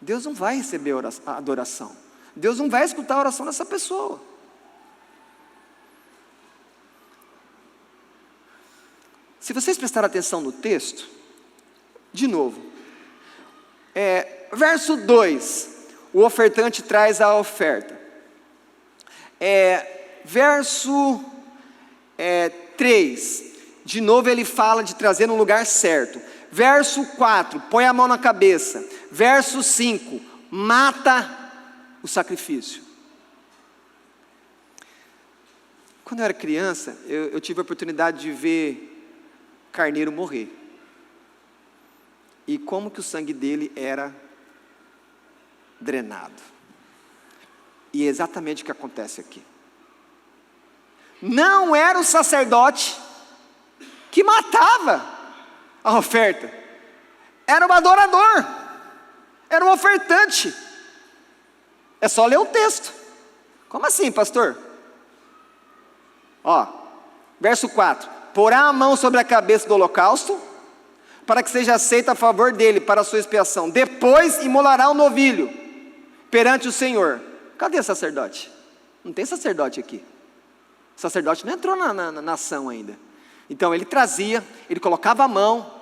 Deus não vai receber a adoração. Deus não vai escutar a oração dessa pessoa. Se vocês prestarem atenção no texto, de novo, verso 2, o ofertante traz a oferta. Verso 3, de novo ele fala de trazer no lugar certo. Verso 4, põe a mão na cabeça. Verso 5, mata o sacrifício. Quando eu era criança, eu tive a oportunidade de ver carneiro morrer. E como que o sangue dele era drenado. E é exatamente o que acontece aqui. Não era o sacerdote que matava a oferta. Era o adorador. Era o ofertante. É só ler o texto. Como assim, pastor? Verso 4. Porá a mão sobre a cabeça do holocausto, para que seja aceita a favor dele, para a sua expiação. Depois imolará o novilho perante o Senhor. Cadê o sacerdote? Não tem sacerdote aqui. O sacerdote não entrou na ação ainda. Então ele trazia, ele colocava a mão,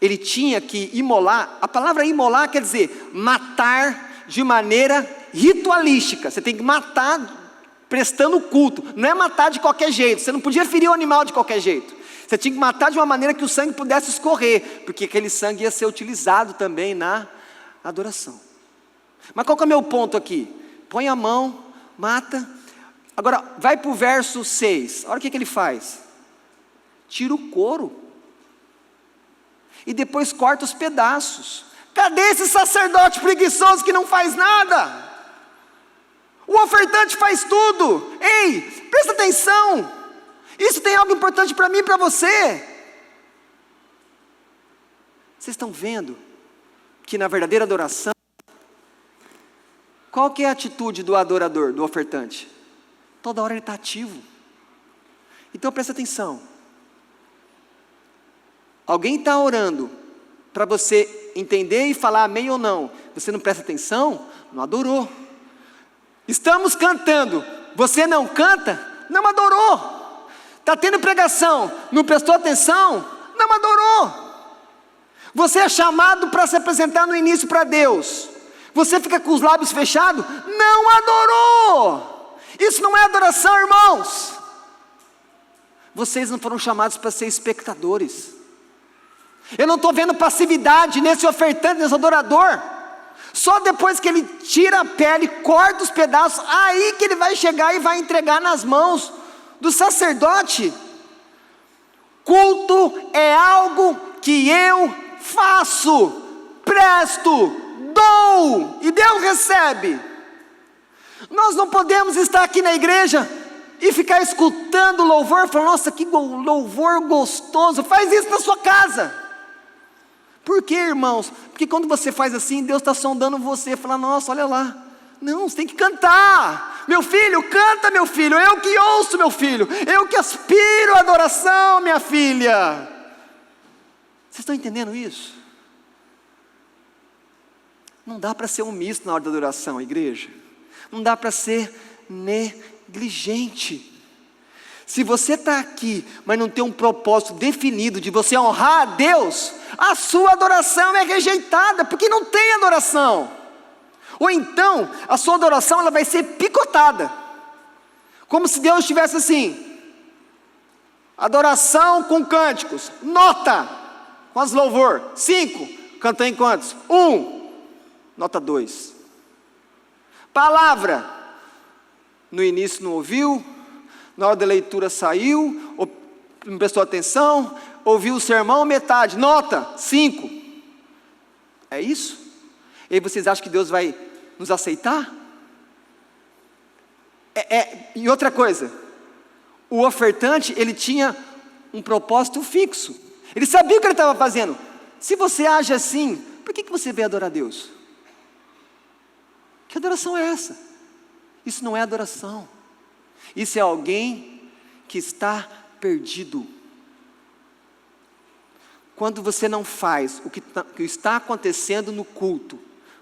ele tinha que imolar. A palavra imolar quer dizer matar de maneira ritualística. Você tem que matar prestando culto. Não é matar de qualquer jeito. Você não podia ferir o animal de qualquer jeito. Você tinha que matar de uma maneira que o sangue pudesse escorrer, porque aquele sangue ia ser utilizado também na adoração. Mas qual que é o meu ponto aqui? Põe a mão, mata. Agora, vai para o verso 6. Olha o que ele faz. Tira o couro. E depois corta os pedaços. Cadê esse sacerdote preguiçoso que não faz nada? O ofertante faz tudo. Ei, presta atenção. Isso tem algo importante para mim e para você. Vocês estão vendo que na verdadeira adoração, qual que é a atitude do adorador, do ofertante? Toda hora ele está ativo. Então presta atenção. Alguém está orando para você entender e falar amém ou não. Você não presta atenção, não adorou. Estamos cantando, você não canta, não adorou. Está tendo pregação, não prestou atenção, não adorou. Você é chamado para se apresentar no início para Deus. Você fica com os lábios fechados, não adorou. Isso não é adoração, irmãos. Vocês não foram chamados para ser espectadores. Eu não estou vendo passividade nesse ofertante, nesse adorador. Só depois que ele tira a pele, corta os pedaços, aí que ele vai chegar e vai entregar nas mãos do sacerdote. Culto é algo que eu faço, presto, dou, e Deus recebe. Nós não podemos estar aqui na igreja e ficar escutando louvor, falando, nossa, que louvor gostoso. Faz isso na sua casa. Por quê, irmãos? Porque quando você faz assim, Deus está sondando você, fala, nossa, olha lá. Não, você tem que cantar. Meu filho, canta, meu filho. Eu que ouço, meu filho. Eu que aspiro à adoração, minha filha. Vocês estão entendendo isso? Não dá para ser omisso na hora da adoração, igreja. Não dá para ser negligente. Se você está aqui, mas não tem um propósito definido de você honrar a Deus, a sua adoração é rejeitada, porque não tem adoração. Ou então, a sua adoração ela vai ser picotada. Como se Deus estivesse assim, adoração com cânticos, nota, com as louvor, 5, cantou em quantos? 1, nota 2. Palavra, no início não ouviu, na hora da leitura saiu, não prestou atenção, ouviu o sermão, metade, nota 5. É isso? E aí vocês acham que Deus vai nos aceitar? E outra coisa, o ofertante, ele tinha um propósito fixo. Ele sabia o que ele estava fazendo. Se você age assim, por que você veio adorar a Deus? Que adoração é essa? Isso não é adoração. Isso é alguém que está perdido. Quando você não faz o que está acontecendo no culto,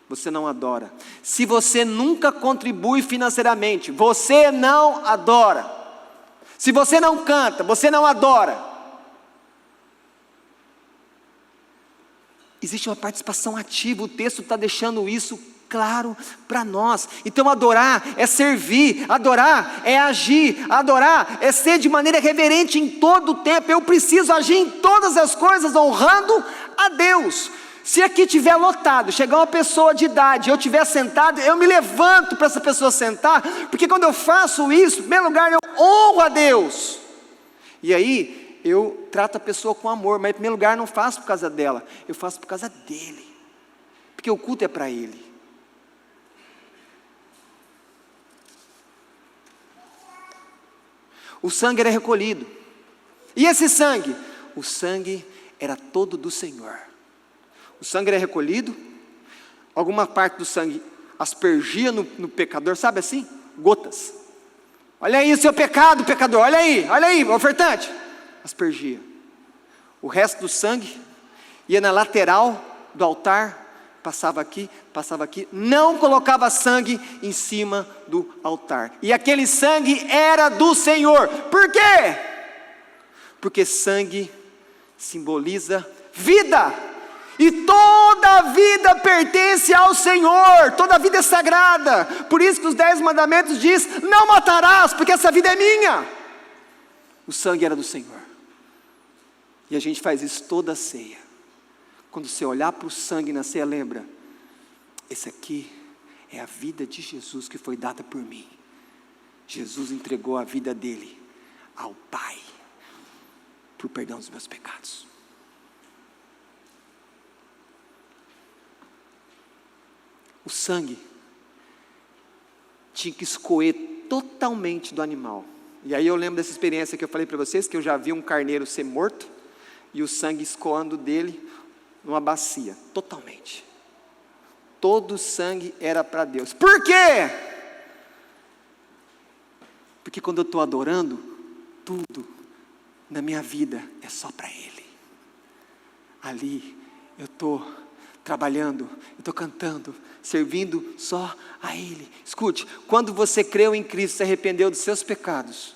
você não adora. Se você nunca contribui financeiramente, você não adora. Se você não canta, você não adora. Existe uma participação ativa, o texto está deixando isso claro para nós. Então adorar é servir, adorar é agir, adorar é ser de maneira reverente em todo o tempo. Eu preciso agir em todas as coisas honrando a Deus. Se aqui tiver lotado, chegar uma pessoa de idade, eu estiver sentado, eu me levanto para essa pessoa sentar, porque quando eu faço isso, em primeiro lugar, eu honro a Deus. E aí, eu trato a pessoa com amor, mas em primeiro lugar, eu não faço por causa dela, eu faço por causa dele, porque o culto é para ele. O sangue era recolhido, e esse sangue? O sangue era todo do Senhor. O sangue era recolhido, alguma parte do sangue aspergia no pecador, sabe assim? Gotas. Olha aí o seu pecado, pecador, olha aí, ofertante. Aspergia. O resto do sangue ia na lateral do altar, passava aqui, não colocava sangue em cima do altar. E aquele sangue era do Senhor. Por quê? Porque sangue simboliza vida. E toda a vida pertence ao Senhor, toda a vida é sagrada. Por isso que os 10 mandamentos diz: não matarás, porque essa vida é minha. O sangue era do Senhor. E a gente faz isso toda a ceia. Quando você olhar para o sangue na ceia, lembra: esse aqui é a vida de Jesus que foi dada por mim. Jesus entregou a vida dele ao Pai, por perdão dos meus pecados. O sangue tinha que escoer totalmente do animal. E aí eu lembro dessa experiência que eu falei para vocês, que eu já vi um carneiro ser morto, e o sangue escoando dele numa bacia, totalmente. Todo o sangue era para Deus. Por quê? Porque quando eu estou adorando, tudo na minha vida é só para Ele. Ali eu estou trabalhando, eu estou cantando, servindo só a Ele. Escute, quando você creu em Cristo, se arrependeu dos seus pecados,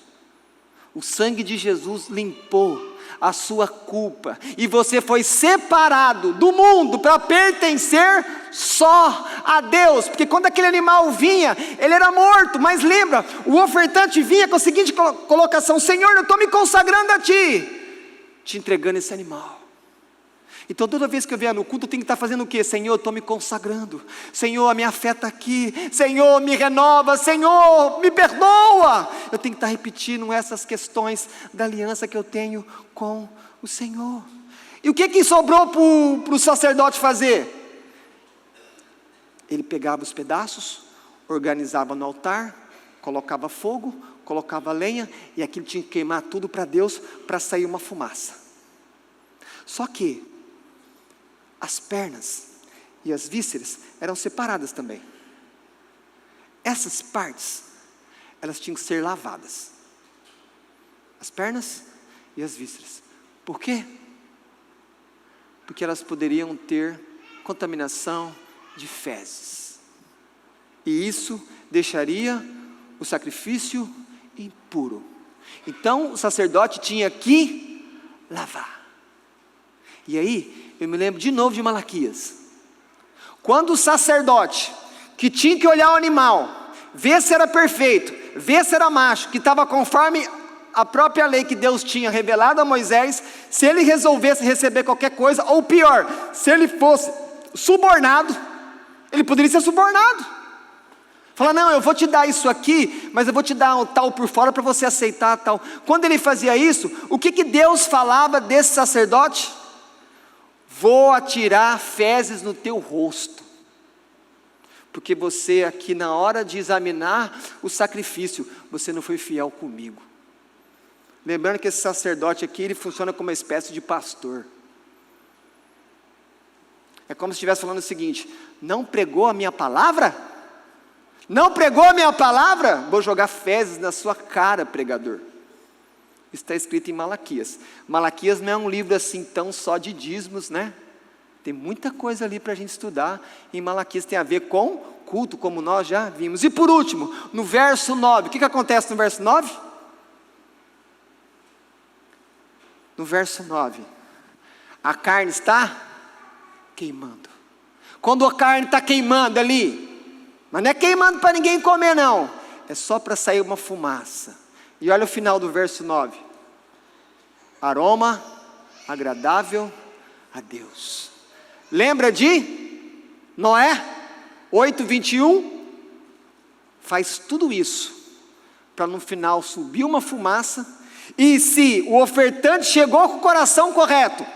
o sangue de Jesus limpou a sua culpa, e você foi separado do mundo para pertencer só a Deus. Porque quando aquele animal vinha, ele era morto, mas lembra, o ofertante vinha com a seguinte colocação: Senhor, eu estou me consagrando a Ti, te entregando esse animal. Então toda vez que eu vier no culto, eu tenho que estar fazendo o quê? Senhor, eu estou me consagrando. Senhor, a minha fé está aqui. Senhor, me renova. Senhor, me perdoa. Eu tenho que estar repetindo essas questões da aliança que eu tenho com o Senhor. E o que sobrou para o sacerdote fazer? Ele pegava os pedaços, organizava no altar, colocava fogo, colocava lenha, e aquilo tinha que queimar tudo para Deus, para sair uma fumaça. Só que as pernas e as vísceras eram separadas também. Essas partes, elas tinham que ser lavadas. As pernas e as vísceras. Por quê? Porque elas poderiam ter contaminação de fezes. E isso deixaria o sacrifício impuro. Então o sacerdote tinha que lavar. E aí, eu me lembro de novo de Malaquias. Quando o sacerdote, que tinha que olhar o animal, ver se era perfeito, ver se era macho, que estava conforme a própria lei que Deus tinha revelado a Moisés, se ele resolvesse receber qualquer coisa, ou pior, se ele fosse subornado, ele poderia ser subornado. Falar: não, eu vou te dar isso aqui, mas eu vou te dar um tal por fora para você aceitar tal. Quando ele fazia isso, o que Deus falava desse sacerdote? Vou atirar fezes no teu rosto, porque você aqui na hora de examinar o sacrifício, você não foi fiel comigo. Lembrando que esse sacerdote aqui, ele funciona como uma espécie de pastor. É como se estivesse falando o seguinte: não pregou a minha palavra? Não pregou a minha palavra? Vou jogar fezes na sua cara, pregador. Isso está escrito em Malaquias. Malaquias não é um livro assim tão só de dízimos, né? Tem muita coisa ali para a gente estudar. Em Malaquias tem a ver com culto, como nós já vimos. E por último, no verso 9, o que acontece no verso 9? No verso 9, a carne está queimando. Quando a carne está queimando ali, mas não é queimando para ninguém comer não, é só para sair uma fumaça. E olha o final do verso 9: aroma agradável a Deus. Lembra de Noé 8:21? Faz tudo isso para no final subir uma fumaça, e se o ofertante chegou com o coração correto,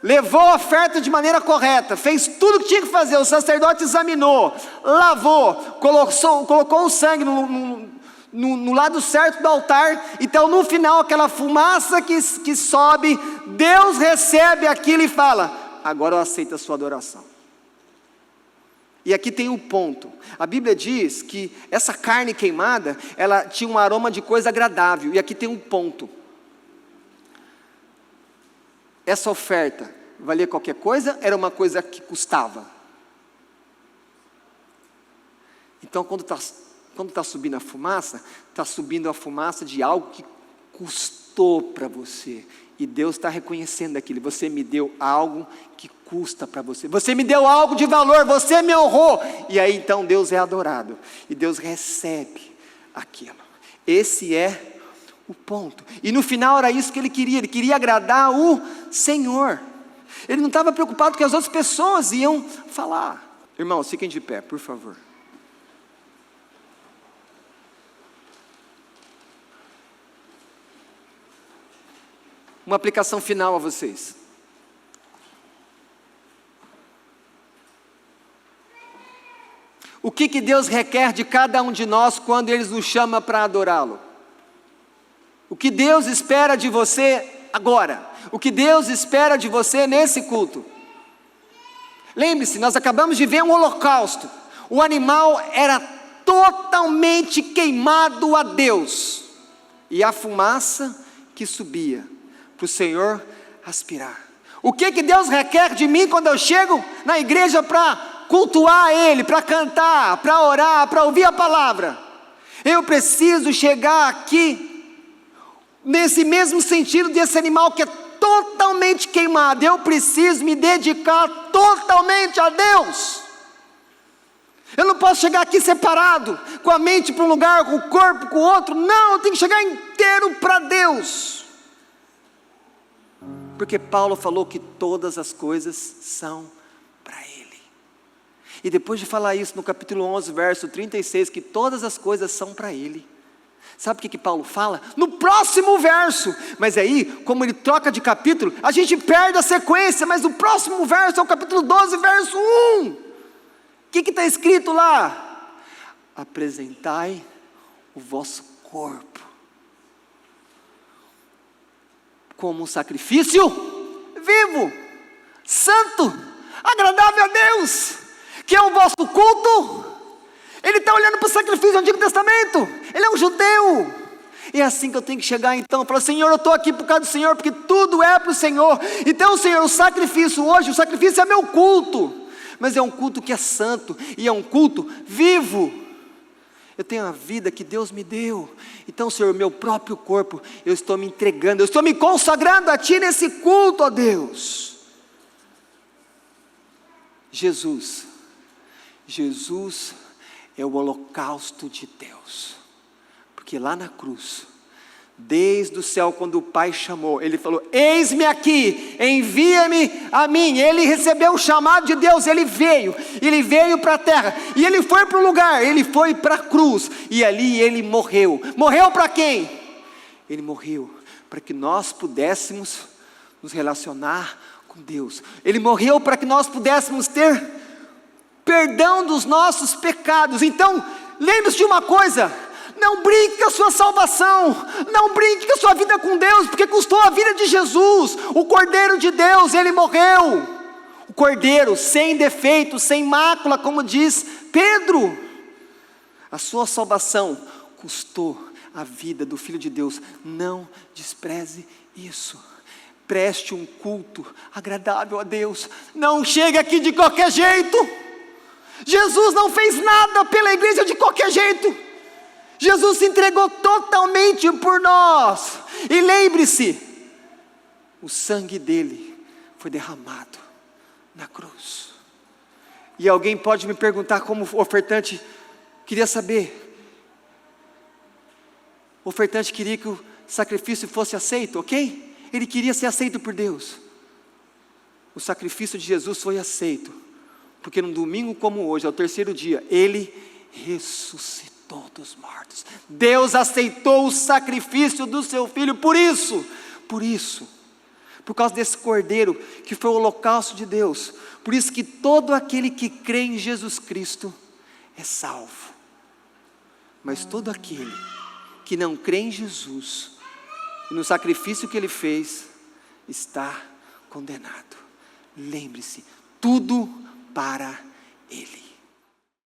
levou a oferta de maneira correta, fez tudo o que tinha que fazer, o sacerdote examinou, lavou, colocou o sangue no lado certo do altar, então no final aquela fumaça que sobe, Deus recebe aquilo e fala: agora eu aceito a sua adoração. E aqui tem um ponto, a Bíblia diz que essa carne queimada, ela tinha um aroma de coisa agradável, e aqui tem um ponto: essa oferta valia qualquer coisa? Era uma coisa que custava? Então quando está subindo a fumaça, está subindo a fumaça de algo que custou para você, e Deus está reconhecendo aquilo: você me deu algo que custa para você, você me deu algo de valor, você me honrou, e aí então Deus é adorado, e Deus recebe aquilo. Esse é o ponto, e no final era isso que ele queria agradar o Senhor, ele não estava preocupado com o que as outras pessoas iam falar. Irmãos, fiquem de pé, por favor. Uma aplicação final a vocês. O que Deus requer de cada um de nós quando Ele nos chama para adorá-lo? O que Deus espera de você agora? O que Deus espera de você nesse culto? Lembre-se, nós acabamos de ver um holocausto. O animal era totalmente queimado a Deus, e a fumaça que subia para o Senhor aspirar. O que Deus requer de mim quando eu chego na igreja para cultuar Ele, para cantar, para orar, para ouvir a palavra? Eu preciso chegar aqui nesse mesmo sentido desse animal que é totalmente queimado. Eu preciso me dedicar totalmente a Deus. Eu não posso chegar aqui separado, com a mente para um lugar, com o corpo com o outro. Não, eu tenho que chegar inteiro para Deus. Porque Paulo falou que todas as coisas são para Ele. E depois de falar isso no capítulo 11, verso 36, que todas as coisas são para Ele, sabe o que Paulo fala? No próximo verso. Mas aí, como ele troca de capítulo, a gente perde a sequência. Mas o próximo verso é o capítulo 12, verso 1. O que está escrito lá? Apresentai o vosso corpo como um sacrifício vivo, santo, agradável a Deus, que é o vosso culto. Ele está olhando para o sacrifício do Antigo Testamento. Ele é um judeu. E é assim que eu tenho que chegar então, falar: Senhor, eu estou aqui por causa do Senhor, porque tudo é para o Senhor. Então, Senhor, o sacrifício hoje, o sacrifício é meu culto, mas é um culto que é santo, e é um culto vivo. Eu tenho a vida que Deus me deu. Então, Senhor, meu próprio corpo, eu estou me entregando, eu estou me consagrando a Ti nesse culto, ó Deus. Jesus é o holocausto de Deus, porque lá na cruz, desde o céu, quando o Pai chamou, Ele falou: eis-me aqui, envia-me a mim. Ele recebeu o chamado de Deus, Ele veio para a terra, e Ele foi para o lugar, Ele foi para a cruz, e ali Ele morreu para quem? Ele morreu para que nós pudéssemos nos relacionar com Deus. Ele morreu para que nós pudéssemos ter perdão dos nossos pecados. Então, lembre-se de uma coisa: não brinque com a sua salvação, não brinque com a sua vida com Deus, porque custou a vida de Jesus, o Cordeiro de Deus. Ele morreu, o Cordeiro sem defeito, sem mácula, como diz Pedro. A sua salvação custou a vida do Filho de Deus. Não despreze isso. Preste um culto agradável a Deus. Não chegue aqui de qualquer jeito. Jesus não fez nada pela igreja de qualquer jeito. Jesus se entregou totalmente por nós. E lembre-se, o sangue dele foi derramado na cruz. E alguém pode me perguntar, como ofertante, queria saber. O ofertante queria que o sacrifício fosse aceito, ok? Ele queria ser aceito por Deus. o sacrifício de Jesus foi aceito, porque num domingo como hoje, ao terceiro dia, Ele ressuscitou dos mortos. Deus aceitou o sacrifício do seu Filho, por isso, por causa desse Cordeiro, que foi o holocausto de Deus, por isso que todo aquele que crê em Jesus Cristo é salvo. Mas todo aquele que não crê em Jesus, e no sacrifício que Ele fez, está condenado. Lembre-se, tudo para Ele.